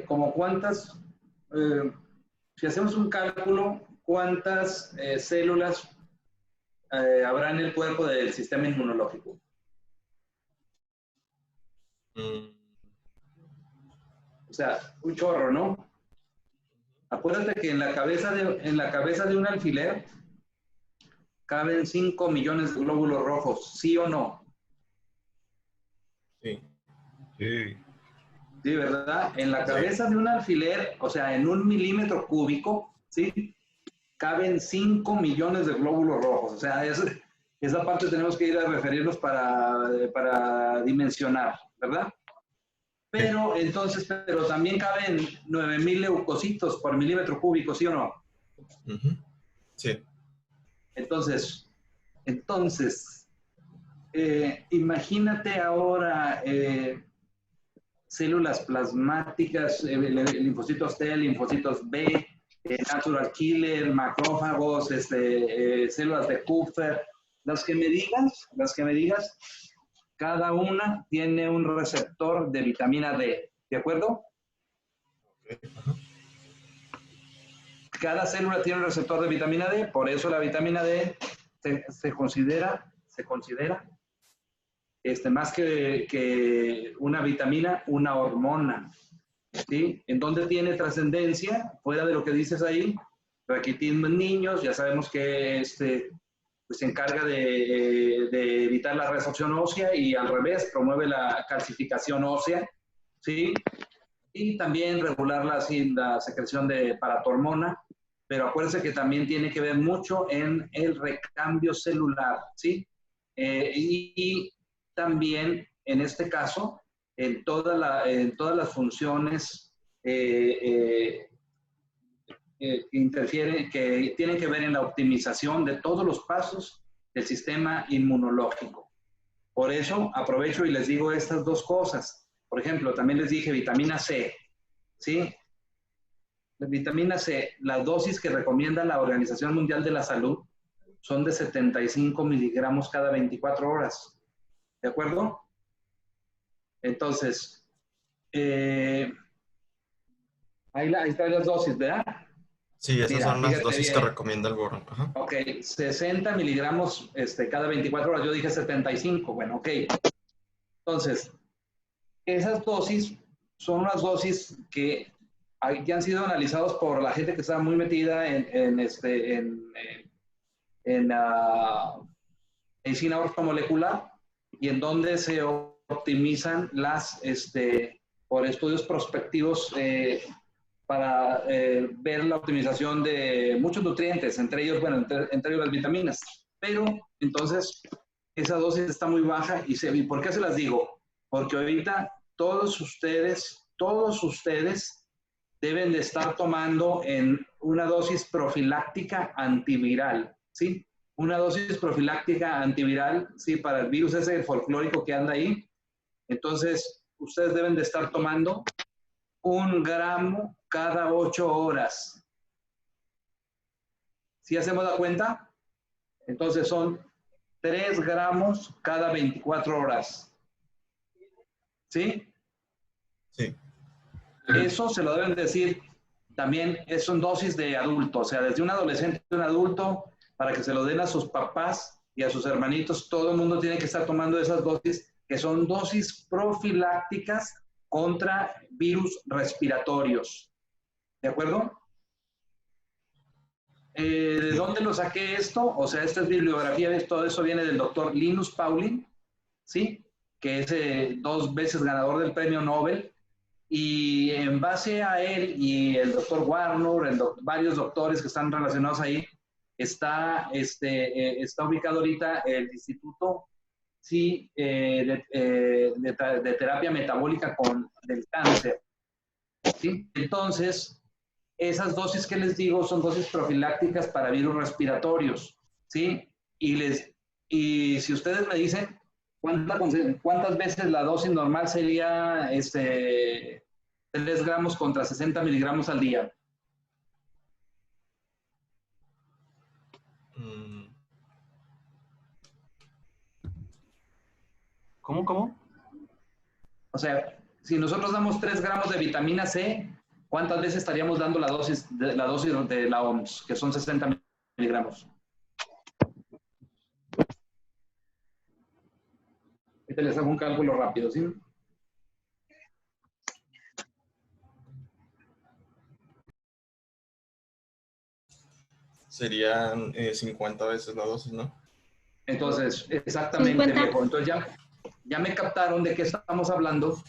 Como cuántas, si hacemos un cálculo, ¿cuántas células habrá en el cuerpo del sistema inmunológico? O sea, un chorro, ¿no? Acuérdate que en la cabeza de un alfiler caben 5 millones de glóbulos rojos, ¿sí o no? Sí. Sí. Sí, ¿verdad? En la cabeza de un alfiler, o sea, en 1 milímetro cúbico, ¿sí? Caben 5 millones de glóbulos rojos. O sea, esa parte tenemos que ir a referirnos para dimensionar, ¿verdad? Pero entonces, pero también caben 9,000 leucocitos por milímetro cúbico, ¿sí o no? Sí. Entonces, imagínate ahora células plasmáticas, linfocitos T, linfocitos B, natural killer, macrófagos, células de Kupffer, las que me digas, cada una tiene un receptor de vitamina D, ¿de acuerdo? Cada célula tiene un receptor de vitamina D, por eso la vitamina D se considera más que una vitamina, una hormona, ¿sí? ¿En dónde tiene trascendencia? Fuera de lo que dices ahí, raquitismo en niños, ya sabemos que pues se encarga de evitar la resorción ósea y al revés, promueve la calcificación ósea, ¿sí? Y también regular la secreción de paratormona, pero acuérdense que también tiene que ver mucho en el recambio celular, ¿sí? Y también, en este caso, en todas las funciones que interfieren, que tienen que ver en la optimización de todos los pasos del sistema inmunológico. Por eso aprovecho y les digo estas dos cosas. Por ejemplo, también les dije vitamina C, ¿sí? La vitamina C, la dosis que recomienda la Organización Mundial de la Salud son de 75 miligramos cada 24 horas. ¿De acuerdo? Entonces, ahí están las dosis, ¿verdad? Sí, esas Mira, son las dosis bien. que recomienda el borón. Ajá. Ok, 60 miligramos cada 24 horas. Yo dije 75. Bueno, ok. Entonces, esas dosis son unas dosis que ya han sido analizados por la gente que está muy metida en medicina ortomolecular, y en donde se optimizan por estudios prospectivos para ver la optimización de muchos nutrientes, entre ellos, bueno, entre ellos las vitaminas. Pero entonces esa dosis está muy baja ¿y por qué se las digo? Porque ahorita todos ustedes deben de estar tomando en una dosis profiláctica antiviral, ¿sí? Una dosis profiláctica antiviral, ¿sí? Para el virus ese folclórico que anda ahí. Entonces, ustedes deben de estar tomando 1 gramo cada 8 horas. ¿Sí hacemos la cuenta? Entonces son 3 gramos cada 24 horas. ¿Sí? Sí. Eso se lo deben decir también, son dosis de adulto, o sea, desde un adolescente a un adulto, para que se lo den a sus papás y a sus hermanitos. Todo el mundo tiene que estar tomando esas dosis, que son dosis profilácticas contra virus respiratorios. ¿De acuerdo? ¿De dónde lo saqué esto? O sea, esta es bibliografía, todo eso viene del doctor Linus Pauling, ¿sí? Que es 2 veces ganador del premio Nobel. Y en base a él y el doctor Warner, varios doctores que están relacionados ahí, está ubicado ahorita el Instituto, sí, de Terapia Metabólica del Cáncer. ¿Sí? Entonces, esas dosis que les digo son dosis profilácticas para virus respiratorios, ¿sí? Y si ustedes me dicen cuántas veces la dosis normal sería 3 gramos contra 60 miligramos al día. ¿Cómo? O sea, si nosotros damos 3 gramos de vitamina C, ¿cuántas veces estaríamos dando la dosis de la OMS, que son 60 miligramos? Ahorita les hago un cálculo rápido, ¿sí? Serían 50 veces la dosis, ¿no? Entonces, exactamente, 50. viejo. Entonces ya me captaron de qué estamos hablando.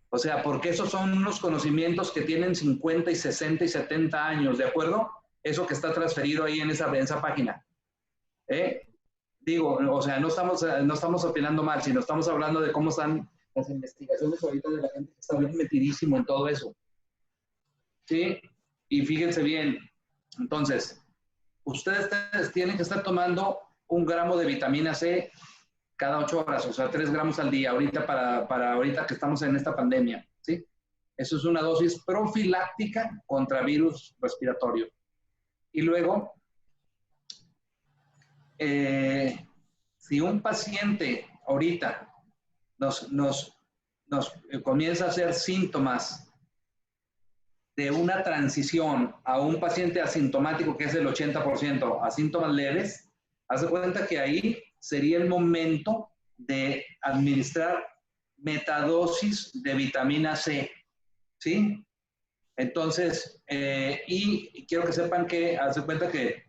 O sea, porque esos son unos conocimientos que tienen 50 y 60 y 70 años, ¿de acuerdo? Eso que está transferido ahí en esa página. Digo, o sea, no estamos opinando mal, sino estamos hablando de cómo están las investigaciones ahorita de la gente que está bien metidísimo en todo eso. ¿Sí? Y fíjense bien, entonces, ustedes tienen que estar tomando 1 gramo de vitamina C cada 8 horas, o sea, 3 gramos al día, ahorita para ahorita que estamos en esta pandemia, ¿sí? Eso es una dosis profiláctica contra virus respiratorio. Y luego, si un paciente ahorita nos comienza a hacer síntomas de una transición a un paciente asintomático, que es el 80%, a síntomas leves, haz de cuenta que ahí sería el momento de administrar metadosis de vitamina C, ¿sí? Entonces, y quiero que sepan que, haz de cuenta que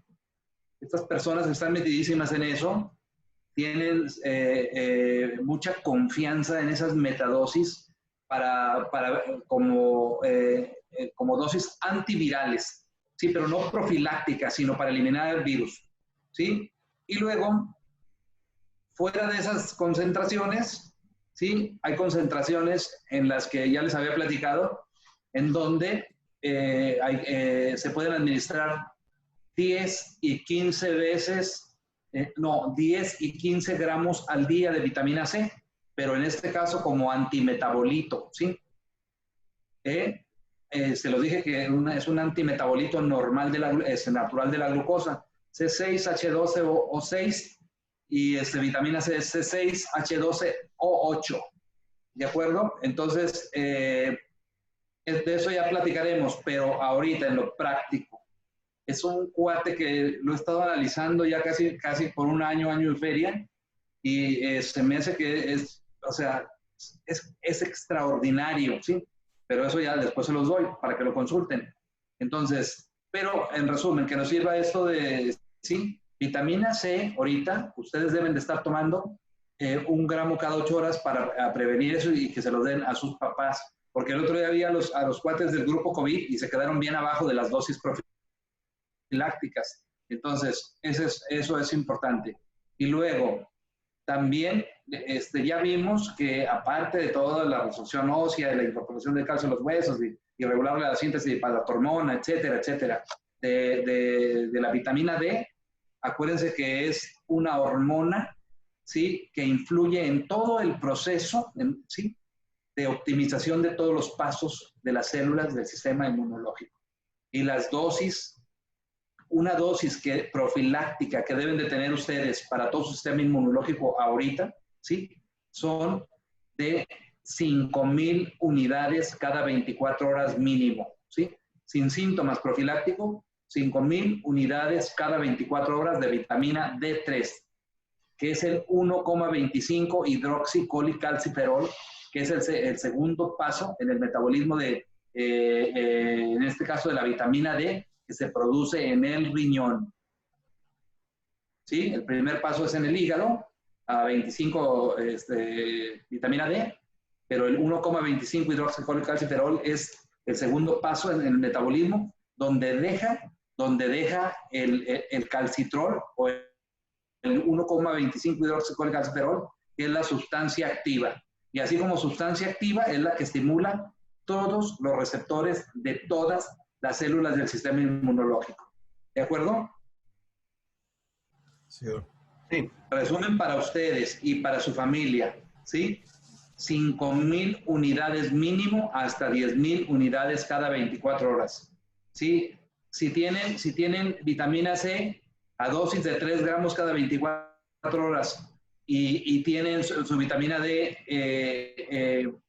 estas personas que están metidísimas en eso, tienen mucha confianza en esas metadosis como dosis antivirales, ¿sí? Pero no profilácticas, sino para eliminar el virus, ¿sí? Y luego, fuera de esas concentraciones, ¿sí? Hay concentraciones en las que ya les había platicado, en donde se pueden administrar 10 y 15 veces, 10 y 15 gramos al día de vitamina C, pero en este caso como antimetabolito, ¿sí? Se los dije que es un antimetabolito normal, natural de la glucosa, C6H12O6 y vitamina C es C6H12O8, ¿de acuerdo? Entonces, de eso ya platicaremos, pero ahorita en lo práctico, es un cuate que lo he estado analizando ya casi por un año y feria, y se me hace que es extraordinario, ¿sí? Pero eso ya después se los doy para que lo consulten. Entonces, pero en resumen, que nos sirva esto de, sí, vitamina C, ahorita ustedes deben de estar tomando 1 gramo cada 8 horas para prevenir eso y que se lo den a sus papás. Porque el otro día había a los cuates del grupo COVID y se quedaron bien abajo de las dosis profilácticas. Entonces, eso es importante. Y luego, también ya vimos que aparte de toda la resorción ósea, de la incorporación de calcio en los huesos y regular la síntesis de palatormona, etcétera, etcétera, de la vitamina D, acuérdense que es una hormona, ¿sí?, que influye en todo el proceso, ¿sí?, de optimización de todos los pasos de las células del sistema inmunológico. Y las dosis, una dosis profiláctica que deben de tener ustedes para todo su sistema inmunológico ahorita, ¿sí?, son de 5,000 unidades cada 24 horas mínimo, ¿sí? Sin síntomas profiláctico, 5,000 unidades cada 24 horas de vitamina D3, que es el 1,25 hidroxicolicalciferol, que es el segundo paso en el metabolismo en este caso de la vitamina D, que se produce en el riñón. ¿Sí? El primer paso es en el hígado, a 25 vitamina D, pero el 1,25 hidroxicolicalciferol es el segundo paso en el metabolismo, donde deja el calcitrol o el 1,25 hidroxicolicalciferol, que es la sustancia activa. Y así como sustancia activa es la que estimula todos los receptores de todas las células del sistema inmunológico. ¿De acuerdo? Sí. Sí. Resumen para ustedes y para su familia, ¿sí? 5,000 unidades mínimo hasta 10,000 unidades cada 24 horas. ¿Sí? Si tienen vitamina C a dosis de 3 gramos cada 24 horas y tienen su vitamina D en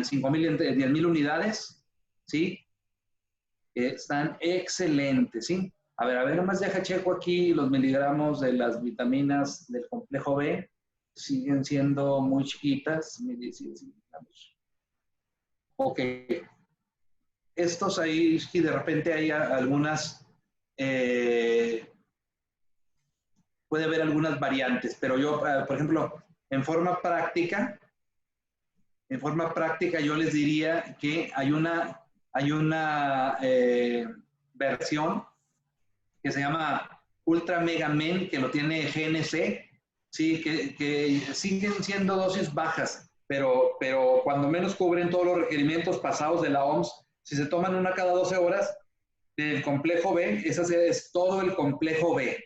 5,000, 10,000 unidades, ¿sí? Están excelentes, ¿sí? A ver, nomás deja checo aquí los miligramos de las vitaminas del complejo B. Siguen siendo muy chiquitas. Ok. Estos ahí, y de repente hay algunas, puede haber algunas variantes, pero yo, por ejemplo, en forma práctica yo les diría que hay una versión que se llama Ultra Mega Men, que lo tiene GNC, sí, que siguen siendo dosis bajas, pero cuando menos cubren todos los requerimientos pasados de la OMS. Si se toman una cada 12 horas del complejo B, ese es todo el complejo B,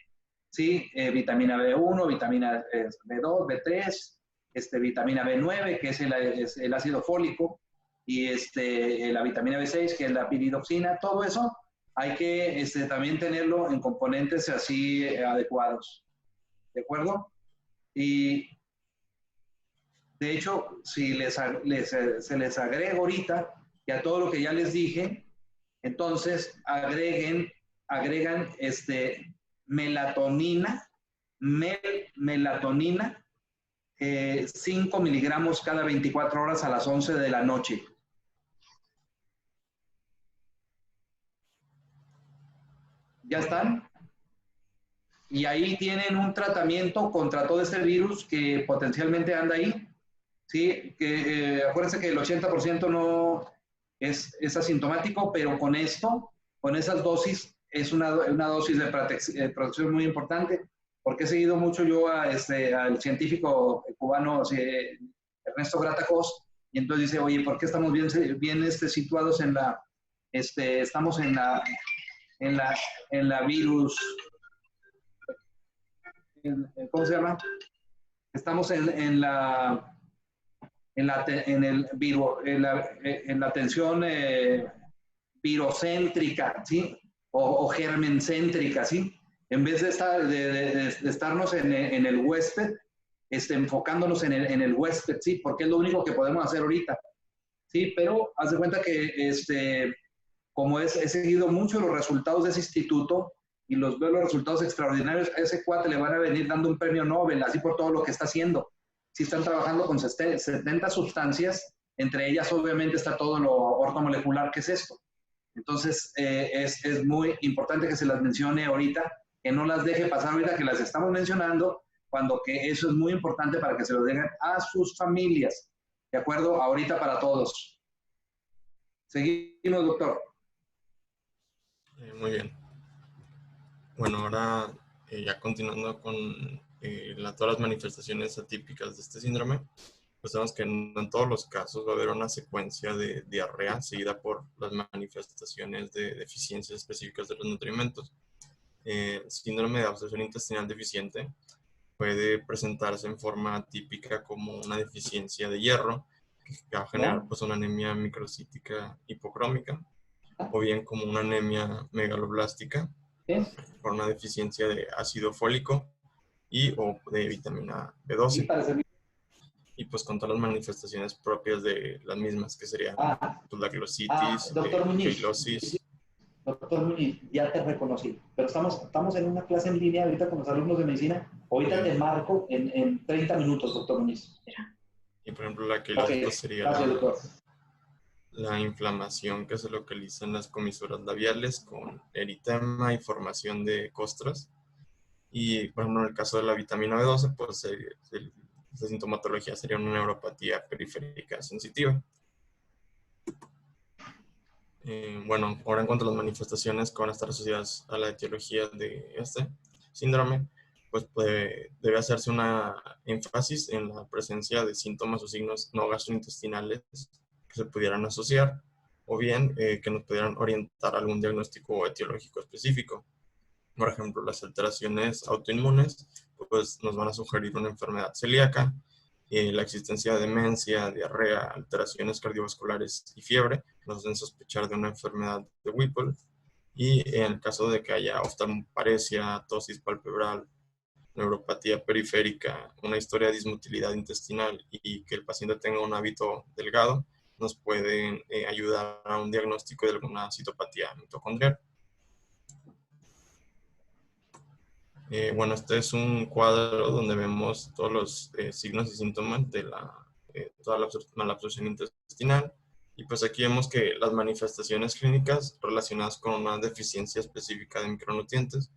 ¿sí? Vitamina B1, vitamina B2, B3, vitamina B9, que es el ácido fólico, y la vitamina B6, que es la piridoxina. Todo eso hay que también tenerlo en componentes así adecuados. ¿De acuerdo? Y de hecho, si se les agrega ahorita, y a todo lo que ya les dije, entonces agregan melatonina, 5 miligramos cada 24 horas a las 11 de la noche. ¿Ya están? Y ahí tienen un tratamiento contra todo este virus que potencialmente anda ahí. Sí, que acuérdense que el 80% no es asintomático, pero con esas dosis, es una dosis de protección muy importante, porque he seguido mucho yo al científico cubano Ernesto Gratacós, y entonces dice, oye, ¿por qué estamos bien situados estamos en la virus, ¿cómo se llama? Estamos en la atención virocéntrica, ¿sí? O germencéntrica, ¿sí? En vez de estarnos en el huésped, enfocándonos en el huésped, ¿sí? Porque es lo único que podemos hacer ahorita, ¿sí? Pero haz de cuenta que como he seguido mucho los resultados de ese instituto y veo los resultados extraordinarios, a ese cuate le van a venir dando un premio Nobel, así por todo lo que está haciendo. Sí, están trabajando con 70 sustancias, entre ellas obviamente está todo lo ortomolecular que es esto. Entonces es muy importante que se las mencione ahorita, que no las deje pasar ahorita que las estamos mencionando, cuando que eso es muy importante para que se lo den a sus familias. ¿De acuerdo? Ahorita para todos. Seguimos, doctor. Muy bien. Bueno, ahora ya continuando con todas las manifestaciones atípicas de este síndrome, pues sabemos que en todos los casos va a haber una secuencia de diarrea seguida por las manifestaciones de deficiencias específicas de los nutrimentos. Síndrome de abscesión intestinal deficiente puede presentarse en forma típica como una deficiencia de hierro, que va a generar pues, una anemia microcítica hipocrómica, o bien como una anemia megaloblástica, por una deficiencia de ácido fólico y o de vitamina B12. Y pues con todas las manifestaciones propias de las mismas, que serían pues, la glositis, queilosis. Doctor Muñiz, ya te reconocí, pero estamos en una clase en línea ahorita con los alumnos de medicina. Ahorita te marco en 30 minutos, doctor Muñiz. Y por ejemplo, la queilosis sería la inflamación que se localiza en las comisuras labiales con eritema y formación de costras. Y por ejemplo, en el caso de la vitamina B12, pues la sintomatología sería una neuropatía periférica sensitiva. Bueno, ahora en cuanto a las manifestaciones que van a estar asociadas a la etiología de este síndrome, pues debe hacerse una énfasis en la presencia de síntomas o signos no gastrointestinales que se pudieran asociar, o bien que nos pudieran orientar a algún diagnóstico etiológico específico. Por ejemplo, las alteraciones autoinmunes pues, nos van a sugerir una enfermedad celíaca, la existencia de demencia, diarrea, alteraciones cardiovasculares y fiebre nos hacen sospechar de una enfermedad de Whipple, y en el caso de que haya oftalmoparesia, tosis palpebral, neuropatía periférica, una historia de dismotilidad intestinal y que el paciente tenga un hábito delgado, nos pueden ayudar a un diagnóstico de alguna citopatía mitocondrial. Bueno, este es un cuadro donde vemos todos los signos y síntomas de toda la malabsorción intestinal. Y pues aquí vemos que las manifestaciones clínicas relacionadas con una deficiencia específica de micronutrientes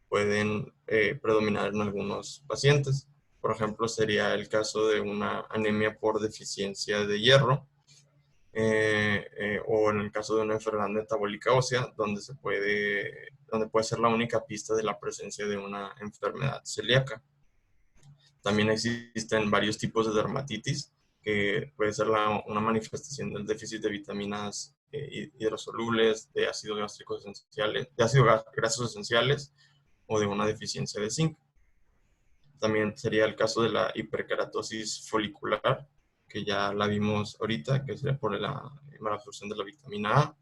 pueden predominar en algunos pacientes. Por ejemplo, sería el caso de una anemia por deficiencia de hierro, o en el caso de una enfermedad metabólica ósea, donde puede ser la única pista de la presencia de una enfermedad celíaca. También existen varios tipos de dermatitis, que puede ser una manifestación del déficit de vitaminas hidrosolubles, de ácidos gástricos esenciales, de ácidos grasos esenciales, o de una deficiencia de zinc. También sería el caso de la hiperkeratosis folicular, que ya la vimos ahorita, que sería por la malabsorción de la vitamina A,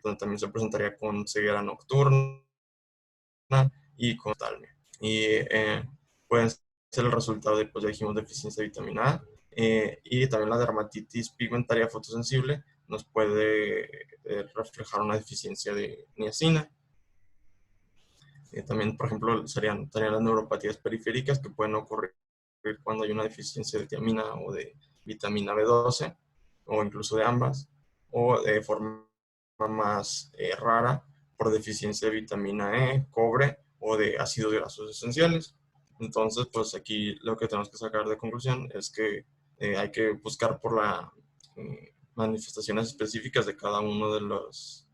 donde también se presentaría con ceguera nocturna y con talmia. Y pueden ser el resultado de, pues ya dijimos, deficiencia de vitamina A. Y también la dermatitis pigmentaria fotosensible nos puede reflejar una deficiencia de niacina. También, por ejemplo, serían las neuropatías periféricas, que pueden ocurrir cuando hay una deficiencia de tiamina o de vitamina B12, o incluso de ambas, o de forma más rara por deficiencia de vitamina E, cobre o de ácidos grasos esenciales. Entonces, pues aquí lo que tenemos que sacar de conclusión es que hay que buscar por las manifestaciones específicas de cada uno de los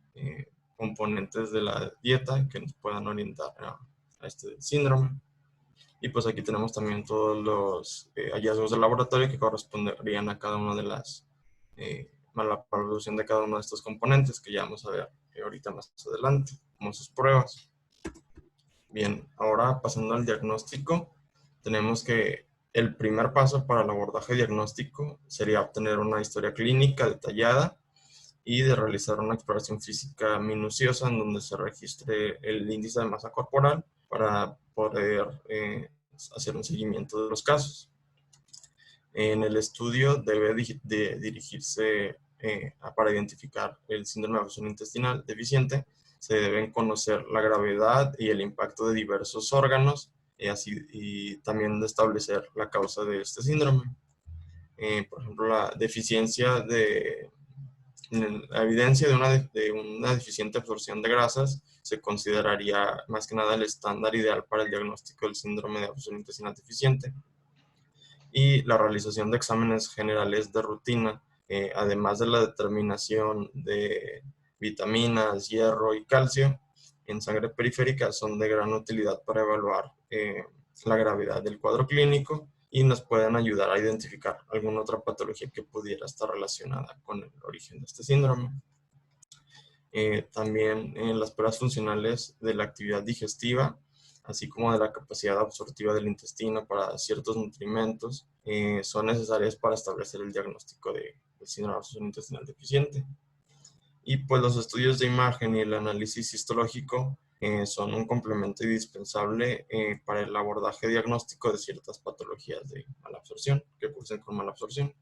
componentes de la dieta que nos puedan orientar a este síndrome. Y pues aquí tenemos también todos los hallazgos de laboratorio que corresponderían a cada una de las, a la producción de cada uno de estos componentes, que ya vamos a ver ahorita más adelante, como sus pruebas. Bien, ahora pasando al diagnóstico, tenemos que el primer paso para el abordaje diagnóstico sería obtener una historia clínica detallada y de realizar una exploración física minuciosa en donde se registre el índice de masa corporal para poder hacer un seguimiento de los casos. En el estudio debe dirigirse para identificar el síndrome de abscesión intestinal deficiente. Se deben conocer la gravedad y el impacto de diversos órganos y también de establecer la causa de este síndrome. Por ejemplo, la deficiencia de la evidencia de una deficiente absorción de grasas se consideraría más que nada el estándar ideal para el diagnóstico del síndrome de absorción intestinal deficiente. Y la realización de exámenes generales de rutina, además de la determinación de vitaminas, hierro y calcio en sangre periférica, son de gran utilidad para evaluar la gravedad del cuadro clínico y nos pueden ayudar a identificar alguna otra patología que pudiera estar relacionada con el origen de este síndrome. También las pruebas funcionales de la actividad digestiva, así como de la capacidad absortiva del intestino para ciertos nutrimentos, son necesarias para establecer el diagnóstico del síndrome de absorción intestinal deficiente. Y pues los estudios de imagen y el análisis histológico son un complemento indispensable para el abordaje diagnóstico de ciertas patologías de malabsorción, que cursen con malabsorción.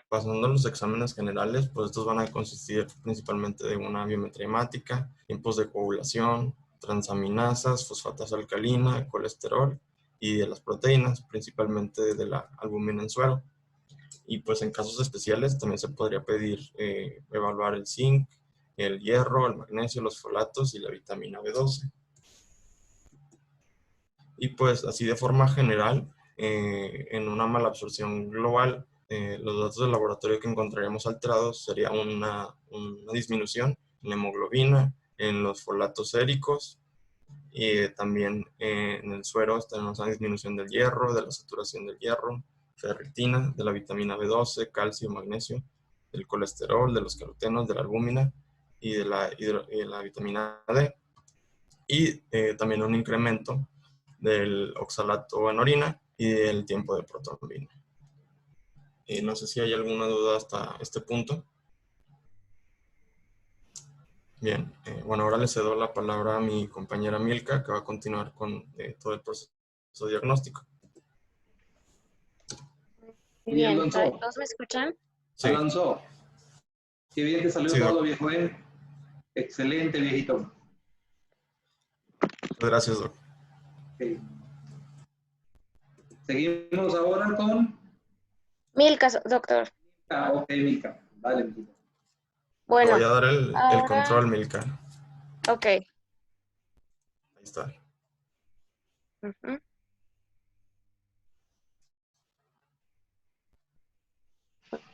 Pasando a los exámenes generales, pues estos van a consistir principalmente de una biometría hemática, tiempos de coagulación, transaminasas, fosfatasa alcalina, colesterol y de las proteínas, principalmente de la albúmina en suero. Y pues en casos especiales también se podría pedir evaluar el zinc, el hierro, el magnesio, los folatos y la vitamina B12. Y pues así de forma general, en una malabsorción global, los datos del laboratorio que encontraríamos alterados sería una disminución en la hemoglobina, en los folatos séricos y también en el suero tenemos una disminución del hierro, de la saturación del hierro, ferritina, de la vitamina B12, calcio, magnesio, del colesterol, de los carotenos, de la albúmina y de la vitamina D. Y también un incremento del oxalato en orina y del tiempo de protrombina. No sé si hay alguna duda hasta este punto. Bien, bueno, ahora le cedo la palabra a mi compañera Milka, que va a continuar con todo el proceso diagnóstico. Muy Bien, bien, Alonso. ¿todos me escuchan? Sí. Alonso, qué bien te salió Sí, todo, doc. viejo, ¿eh? Excelente, viejito. Muchas gracias, doc. Ok. Seguimos ahora con... Milka, doctor. Ah, ok, Mica. Vale, Mica. Te Bueno, voy a dar el ahora, control, Milka. ok. Ahí está. Ujú.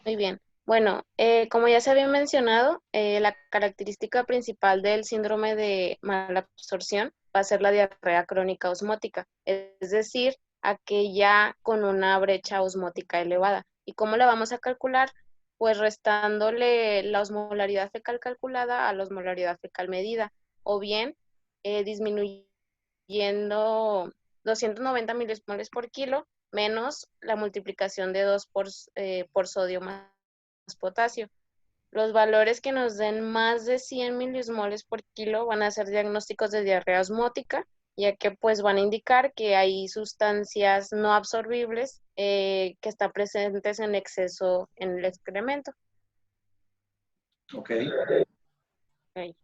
Muy bien. Bueno, como ya se había mencionado, la característica principal del síndrome de malabsorción va a ser la diarrea crónica osmótica, es decir, aquella con una brecha osmótica elevada. ¿Y cómo la vamos a calcular? Pues restándole la osmolaridad fecal calculada a la osmolaridad fecal medida, o bien disminuyendo 290 milismoles por kilo menos la multiplicación de 2 por sodio más potasio. Los valores que nos den más de 100 milismoles por kilo van a ser diagnósticos de diarrea osmótica, ya que pues van a indicar que hay sustancias no absorbibles que están presentes en exceso en el excremento. Ok. Okay.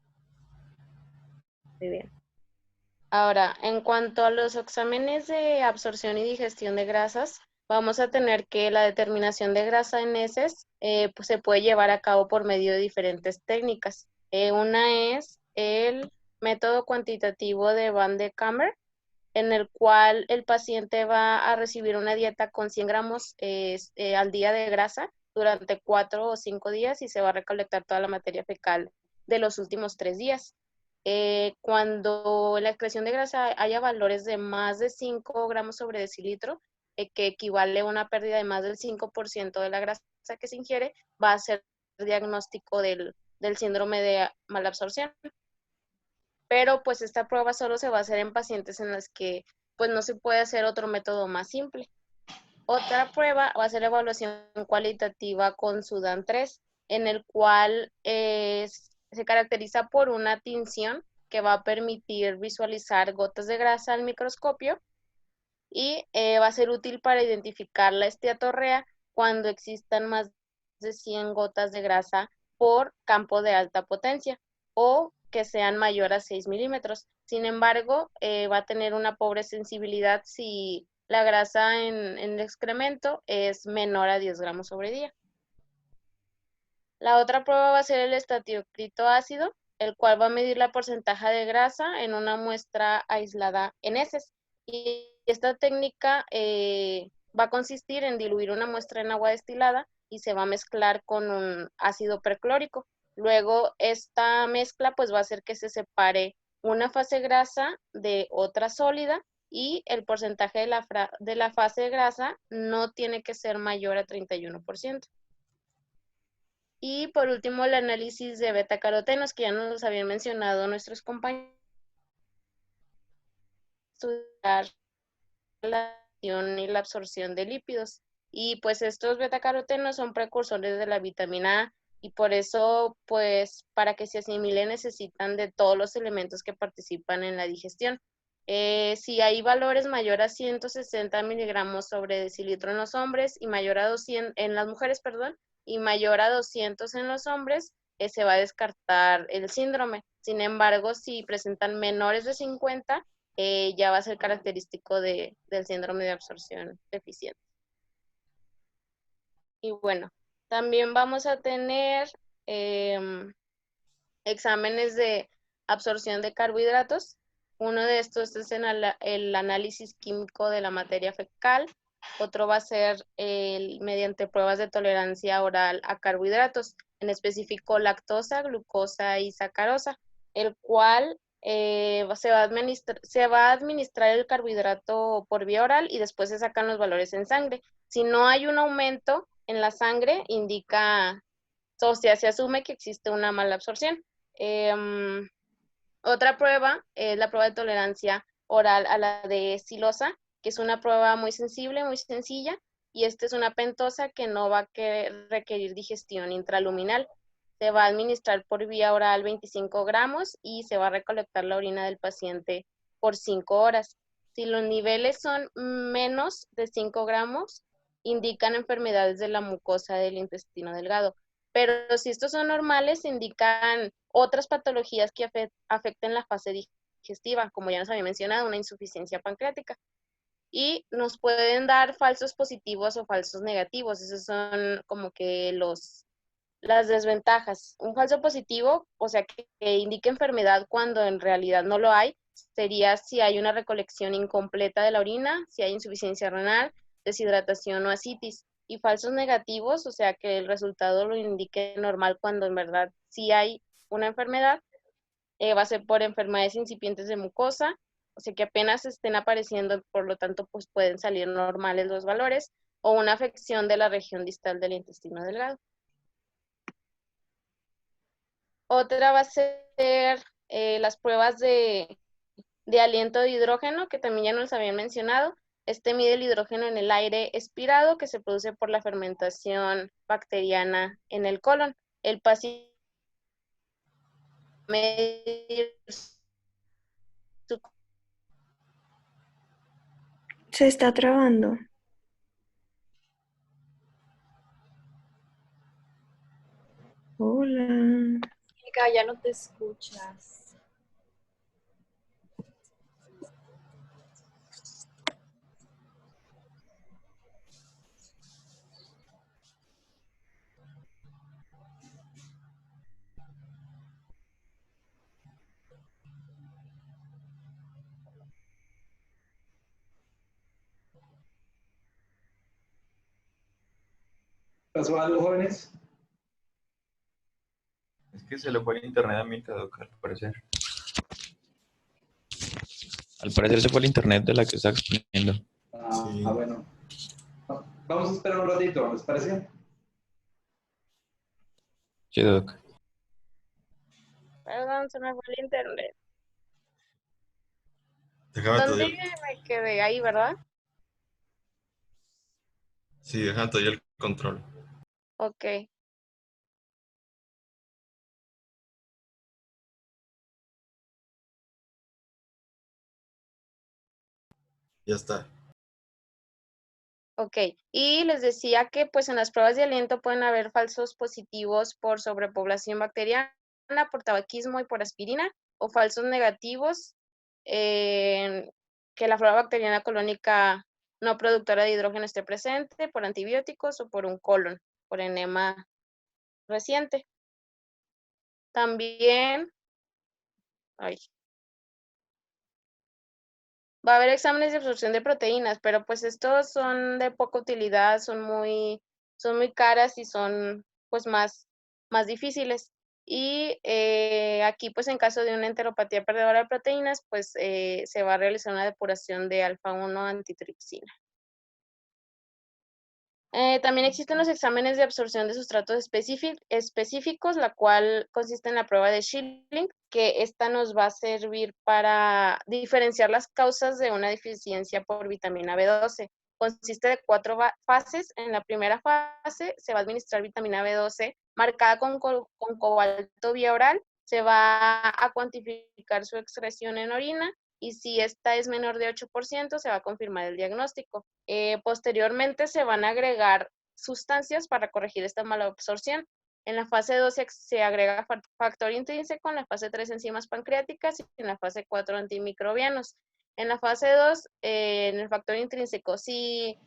Muy bien. Ahora, en cuanto a los exámenes de absorción y digestión de grasas, vamos a tener que la determinación de grasa en heces pues se puede llevar a cabo por medio de diferentes técnicas. Una es el método cuantitativo de Van de Kammer, en el cual el paciente va a recibir una dieta con 100 gramos al día de grasa durante 4 o 5 días y se va a recolectar toda la materia fecal de los últimos 3 días. Cuando la excreción de grasa haya valores de más de 5 gramos sobre decilitro, que equivale a una pérdida de más del 5% de la grasa que se ingiere, va a ser diagnóstico del síndrome de malabsorción. Pero pues esta prueba solo se va a hacer en pacientes en las que pues no se puede hacer otro método más simple. Otra prueba va a ser la evaluación cualitativa con Sudan 3, en el cual se caracteriza por una tinción que va a permitir visualizar gotas de grasa al microscopio y va a ser útil para identificar la esteatorrea cuando existan más de 100 gotas de grasa por campo de alta potencia o que sean mayor a 6 milímetros. Sin embargo, va a tener una pobre sensibilidad si la grasa en el excremento es menor a 10 gramos sobre día. La otra prueba va a ser el esteatocrito ácido, el cual va a medir la porcentaje de grasa en una muestra aislada en heces. Y esta técnica va a consistir en diluir una muestra en agua destilada y se va a mezclar con un ácido perclórico. Luego esta mezcla pues va a hacer que se separe una fase grasa de otra sólida y el porcentaje de la fase grasa no tiene que ser mayor a 31%. Y por último, el análisis de betacarotenos, que ya nos los habían mencionado nuestros compañeros. Estudiar la acción y la absorción de lípidos. Y pues estos betacarotenos son precursores de la vitamina A y por eso, pues, para que se asimilen necesitan de todos los elementos que participan en la digestión. Si hay valores mayor a 160 miligramos sobre decilitro en los hombres y mayor a 200 en las mujeres, perdón, y mayor a 200 en los hombres, se va a descartar el síndrome. Sin embargo, si presentan menores de 50, ya va a ser característico del síndrome de absorción deficiente. Y bueno, también vamos a tener exámenes de absorción de carbohidratos. Uno de estos es en el análisis químico de la materia fecal. Otro va a ser mediante pruebas de tolerancia oral a carbohidratos, en específico lactosa, glucosa y sacarosa, el cual se va a administrar el carbohidrato por vía oral y después se sacan los valores en sangre. Si no hay un aumento en la sangre, indica, o sea, se asume que existe una mala absorción. Otra prueba es la prueba de tolerancia oral a la de silosa, que es una prueba muy sensible, muy sencilla, y esta es una pentosa que no va a requerir digestión intraluminal. Se va a administrar por vía oral 25 gramos y se va a recolectar la orina del paciente por 5 horas. Si los niveles son menos de 5 gramos, indican enfermedades de la mucosa del intestino delgado. Pero si estos son normales, indican otras patologías que afecten la fase digestiva, como ya nos había mencionado, una insuficiencia pancreática. Y nos pueden dar falsos positivos o falsos negativos. Esos son como que las desventajas. Un falso positivo, o sea, que indique enfermedad cuando en realidad no lo hay, sería si hay una recolección incompleta de la orina, si hay insuficiencia renal, deshidratación o ascitis. Y falsos negativos, o sea, que el resultado lo indique normal cuando en verdad sí hay una enfermedad, va a ser por enfermedades incipientes de mucosa, o sea, que apenas estén apareciendo, por lo tanto, pues pueden salir normales los valores, o una afección de la región distal del intestino delgado. Otra va a ser las pruebas de aliento de hidrógeno, que también ya nos habían mencionado. Este mide el hidrógeno en el aire expirado que se produce por la fermentación bacteriana en el colon. El paciente Se está trabando. Hola. Erika, ya no te escuchas. ¿Pasó algo, jóvenes? Es que se le fue el internet a mi caduca, al parecer. Al parecer se fue el internet de la que está exponiendo. Sí. Bueno. Vamos a esperar un ratito, ¿les parece? Sí, Doc. Perdón, se me fue el internet. Déjame te ¿Dónde doy me quedé? Ahí, ¿verdad? Sí, déjame te doy el control. Ok. Ya está. Ok, y les decía que pues en las pruebas de aliento pueden haber falsos positivos por sobrepoblación bacteriana, por tabaquismo y por aspirina, o falsos negativos que la flora bacteriana colónica no productora de hidrógeno esté presente por antibióticos o por un colon, por enema reciente. También, ay, va a haber exámenes de absorción de proteínas, pero pues estos son de poca utilidad, son muy caras y son pues más difíciles. Y aquí pues en caso de una enteropatía perdedora de proteínas, pues se va a realizar una depuración de alfa-1 antitripsina. También existen los exámenes de absorción de sustratos específicos, la cual consiste en la prueba de Schilling, que esta nos va a servir para diferenciar las causas de una deficiencia por vitamina B12. Consiste de 4 fases. En la primera fase se va a administrar vitamina B12 marcada con cobalto vía oral. Se va a cuantificar su excreción en orina y si esta es menor de 8%, se va a confirmar el diagnóstico. Posteriormente se van a agregar sustancias para corregir esta malabsorción. En la fase 2 se agrega factor intrínseco, en la fase 3 enzimas pancreáticas y en la fase 4 antimicrobianos. En la fase 2, en el factor intrínseco, si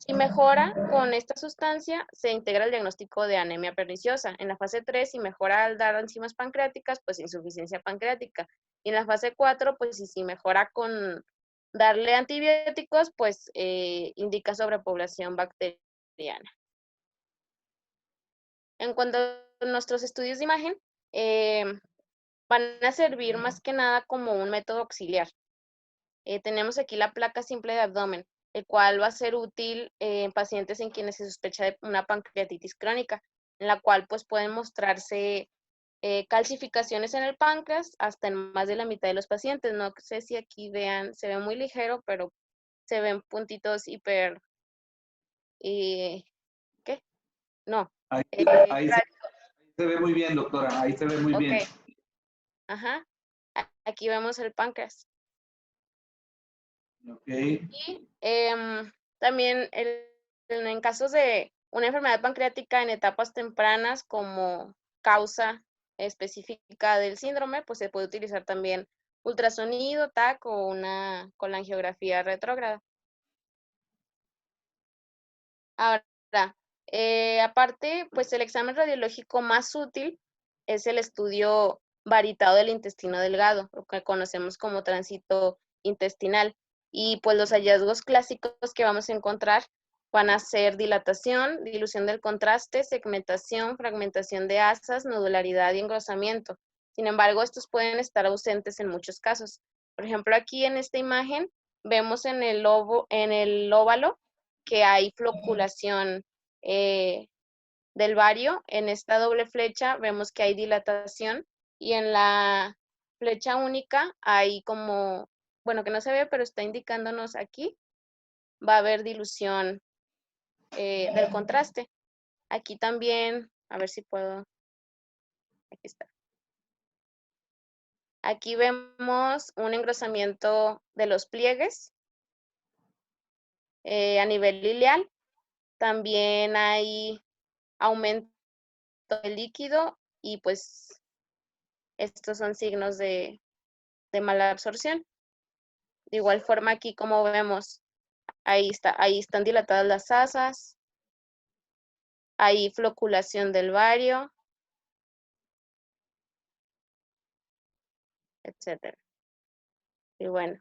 mejora con esta sustancia, se integra el diagnóstico de anemia perniciosa. En la fase 3, si mejora al dar enzimas pancreáticas, pues insuficiencia pancreática. Y en la fase 4, pues si mejora con darle antibióticos, pues indica sobrepoblación bacteriana. En cuanto a nuestros estudios de imagen, van a servir más que nada como un método auxiliar. Tenemos aquí la placa simple de abdomen, el cual va a ser útil en pacientes en quienes se sospecha de una pancreatitis crónica, en la cual pues pueden mostrarse calcificaciones en el páncreas hasta en más de la mitad de los pacientes. No sé si aquí vean, se ve muy ligero, pero se ven puntitos hiper, ¿qué? No. Ahí se ve muy bien, doctora, ahí se ve muy bien. Ajá. Aquí vemos el páncreas. Ok. Y también en casos de una enfermedad pancreática en etapas tempranas como causa específica del síndrome, pues se puede utilizar también ultrasonido, TAC o una colangiografía retrógrada. Ahora, aparte, pues el examen radiológico más útil es el estudio varitado del intestino delgado, lo que conocemos como tránsito intestinal. Y pues los hallazgos clásicos que vamos a encontrar van a ser dilatación, dilución del contraste, segmentación, fragmentación de asas, nodularidad y engrosamiento. Sin embargo, estos pueden estar ausentes en muchos casos. Por ejemplo, aquí en esta imagen vemos en el óvalo que hay floculación del vario. En esta doble flecha vemos que hay dilatación y en la flecha única hay como, bueno, que no se ve, pero está indicándonos aquí, va a haber dilución del contraste. Aquí también, a ver si puedo, aquí está. Aquí vemos un engrosamiento de los pliegues a nivel ileal. También hay aumento del líquido y pues estos son signos de mala absorción. De igual forma aquí como vemos, ahí están dilatadas las asas, hay floculación del vario, etcétera. Y bueno.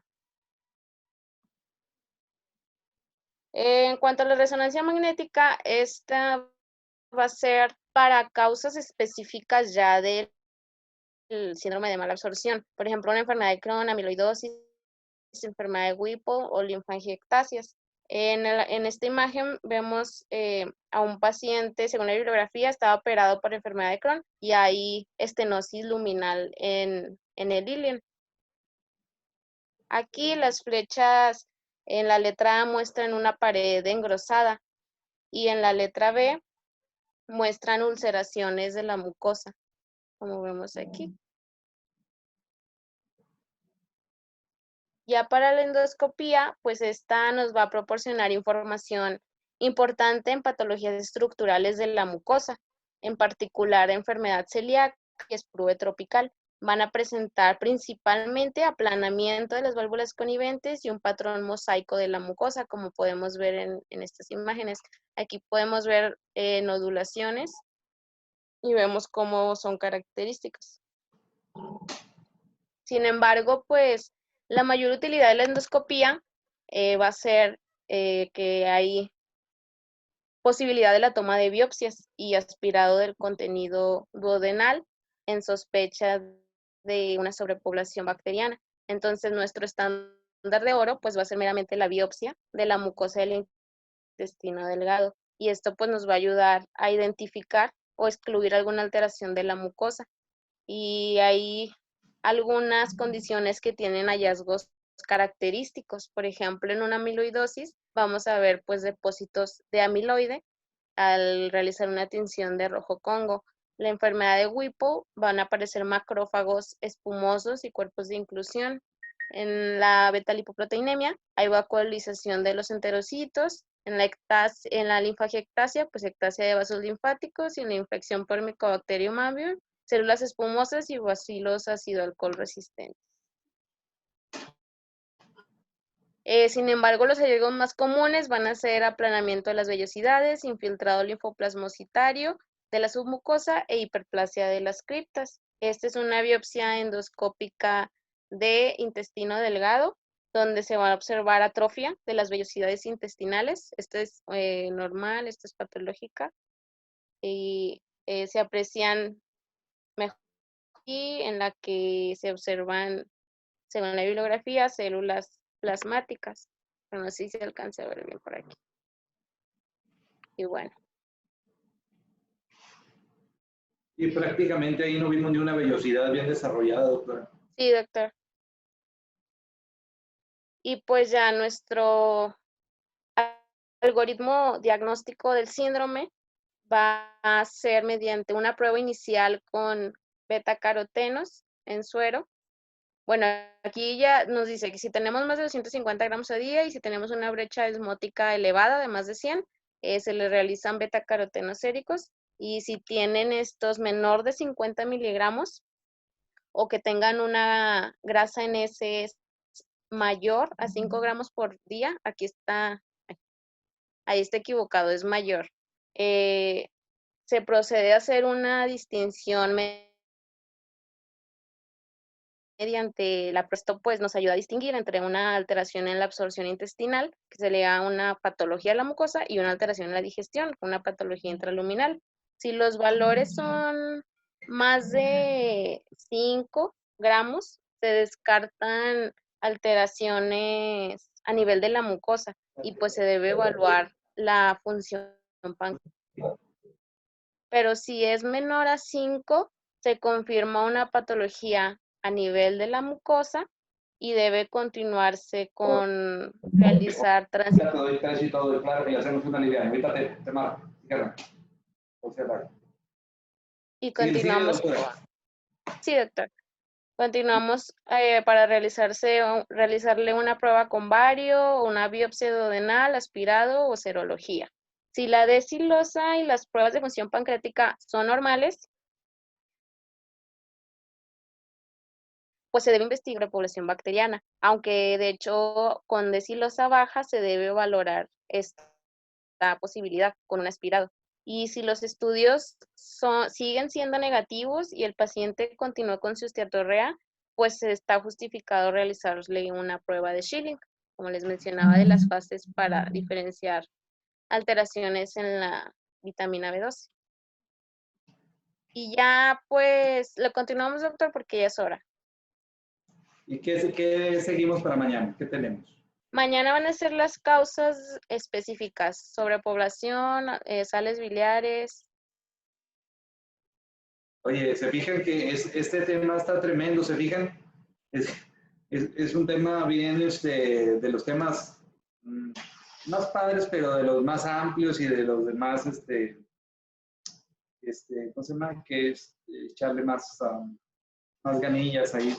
En cuanto a la resonancia magnética, esta va a ser para causas específicas ya del síndrome de mala absorción. Por ejemplo, una enfermedad de Crohn, amiloidosis, enfermedad de Whipple o linfangiectasias. En esta imagen vemos a un paciente, según la bibliografía, estaba operado por enfermedad de Crohn y hay estenosis luminal en el ilion. Aquí las flechas en la letra A muestran una pared engrosada y en la letra B muestran ulceraciones de la mucosa, como vemos aquí. Ya para la endoscopía, pues esta nos va a proporcionar información importante en patologías estructurales de la mucosa, en particular enfermedad celíaca y sprue tropical. Van a presentar principalmente aplanamiento de las válvulas coniventes y un patrón mosaico de la mucosa, como podemos ver en estas imágenes. Aquí podemos ver nodulaciones y vemos cómo son características. Sin embargo, pues la mayor utilidad de la endoscopía va a ser que hay posibilidad de la toma de biopsias y aspirado del contenido duodenal en sospecha de una sobrepoblación bacteriana. Entonces, nuestro estándar de oro pues va a ser meramente la biopsia de la mucosa del intestino delgado. Y esto pues nos va a ayudar a identificar o excluir alguna alteración de la mucosa. Y hay algunas condiciones que tienen hallazgos característicos. Por ejemplo, en una amiloidosis vamos a ver pues depósitos de amiloide al realizar una tinción de rojo Congo. La enfermedad de Whipple van a aparecer macrófagos espumosos y cuerpos de inclusión. En la beta-lipoproteinemia hay vacuolización de los enterocitos. En la linfagiectasia, pues ectasia de vasos linfáticos, y en la infección por Mycobacterium avium, células espumosas y bacilos ácido alcohol resistentes. Sin embargo, los hallazgos más comunes van a ser aplanamiento de las vellosidades, infiltrado linfoplasmocitario de la submucosa e hiperplasia de las criptas. Esta es una biopsia endoscópica de intestino delgado, donde se va a observar atrofia de las vellosidades intestinales. Esto es normal, esto es patológica, y se aprecian mejor aquí, en la que se observan, según la bibliografía, células plasmáticas. Pero no sé si se alcanza a ver bien por aquí. Y bueno. Y prácticamente ahí no vimos ni una vellosidad bien desarrollada, doctora. Sí, doctor. Y pues ya nuestro algoritmo diagnóstico del síndrome va a ser mediante una prueba inicial con betacarotenos en suero. Bueno, aquí ya nos dice que si tenemos más de 250 gramos a día y si tenemos una brecha osmótica elevada de más de 100, se le realizan betacarotenos séricos. Y si tienen estos menor de 50 miligramos o que tengan una grasa en heces mayor a 5 gramos por día, aquí está, ahí está equivocado, es mayor. Se procede a hacer una distinción mediante la esto pues nos ayuda a distinguir entre una alteración en la absorción intestinal, que se le da una patología de la mucosa, y una alteración en la digestión, una patología intraluminal. Si los valores son más de 5 gramos, se descartan alteraciones a nivel de la mucosa y pues se debe evaluar la función pancreática. Pero si es menor a 5, se confirma una patología a nivel de la mucosa y debe continuarse con realizar Ya te doy tres y todo, claro, y hacemos una lidia. Ahorita te marco. y continuamos doctora. Sí, doctor. Continuamos para realizarle una prueba con bario, una biopsia duodenal, aspirado o serología. Si la decilosa y las pruebas de función pancreática son normales, pues se debe investigar la población bacteriana, aunque de hecho con decilosa baja se debe valorar esta posibilidad con un aspirado. Y si los estudios siguen siendo negativos y el paciente continúa con su esteatorrea, pues está justificado realizarle una prueba de Schilling, como les mencionaba, de las fases para diferenciar alteraciones en la vitamina B12. Y ya pues lo continuamos, doctor, porque ya es hora. ¿Y qué seguimos para mañana? ¿Qué tenemos? Mañana van a ser las causas específicas, sobrepoblación, sales biliares. Oye, se fijan que este tema está tremendo, se fijan, es un tema bien, de los temas más padres, pero de los más amplios y de los demás, ¿cómo se llama? Que es echarle más ganillas ahí.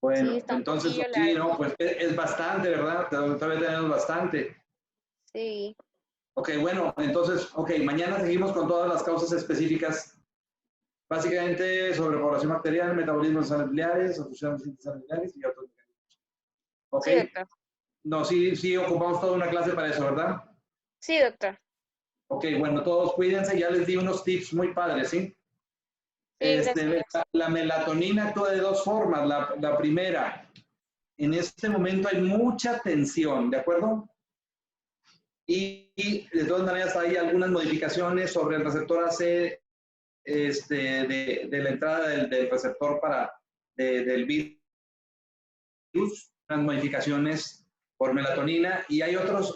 Bueno, Sí, está un entonces, poquillo sí, largo. no, pues es bastante, ¿verdad? Todavía tenemos bastante. Sí. Ok, bueno, entonces, mañana seguimos con todas las causas específicas. Básicamente, sobrepoblación bacteriana, metabolismo de sales biliares, obstrucción de sales biliares y otros mecanismos. Ok. Sí, doctor. No, sí ocupamos toda una clase para eso, ¿verdad? Sí, doctor. Ok, bueno, todos cuídense, ya les di unos tips muy padres, ¿sí? La melatonina actúa de dos formas. La primera, en este momento hay mucha tensión, ¿de acuerdo? Y de todas maneras hay algunas modificaciones sobre el receptor AC de la entrada del receptor del virus, unas modificaciones por melatonina, y hay otros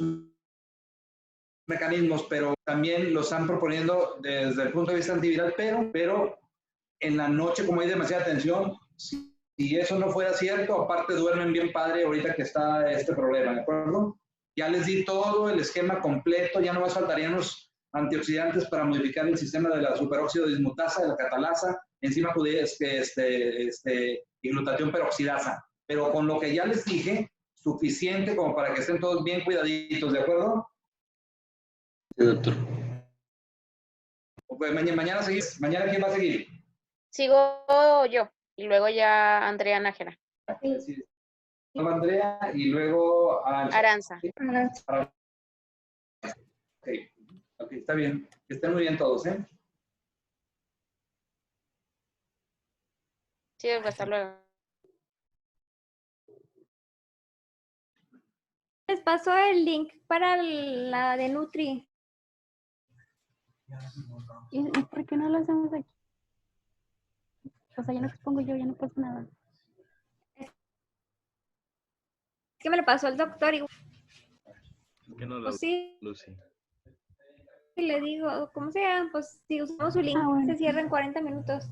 mecanismos, pero también los están proponiendo desde el punto de vista antiviral, pero en la noche, como hay demasiada tensión, si eso no fuera cierto, aparte duermen bien padre ahorita que está este problema, ¿de acuerdo? Ya les di todo el esquema completo, ya no más faltarían los antioxidantes para modificar el sistema de la superóxido dismutasa, de la catalasa, enzima y glutatión peroxidasa. Pero con lo que ya les dije, suficiente como para que estén todos bien cuidaditos, ¿de acuerdo? Sí, doctor. Pues mañana seguís. ¿Mañana quién va a seguir? Sigo yo y luego ya Andrea Nájera. Sí. Andrea y luego Aranza. Ok, está bien. Que estén muy bien todos, ¿eh? Sí, pues hasta luego. Les paso el link para la de Nutri. ¿Y por qué no lo hacemos aquí? O sea, ya no expongo yo, ya no pasa nada. Es que me lo pasó el doctor y ¿Por qué no lo pues sí, Lucy? le digo, ¿cómo sea? Pues si usamos su link, bueno. se cierra en 40 minutos.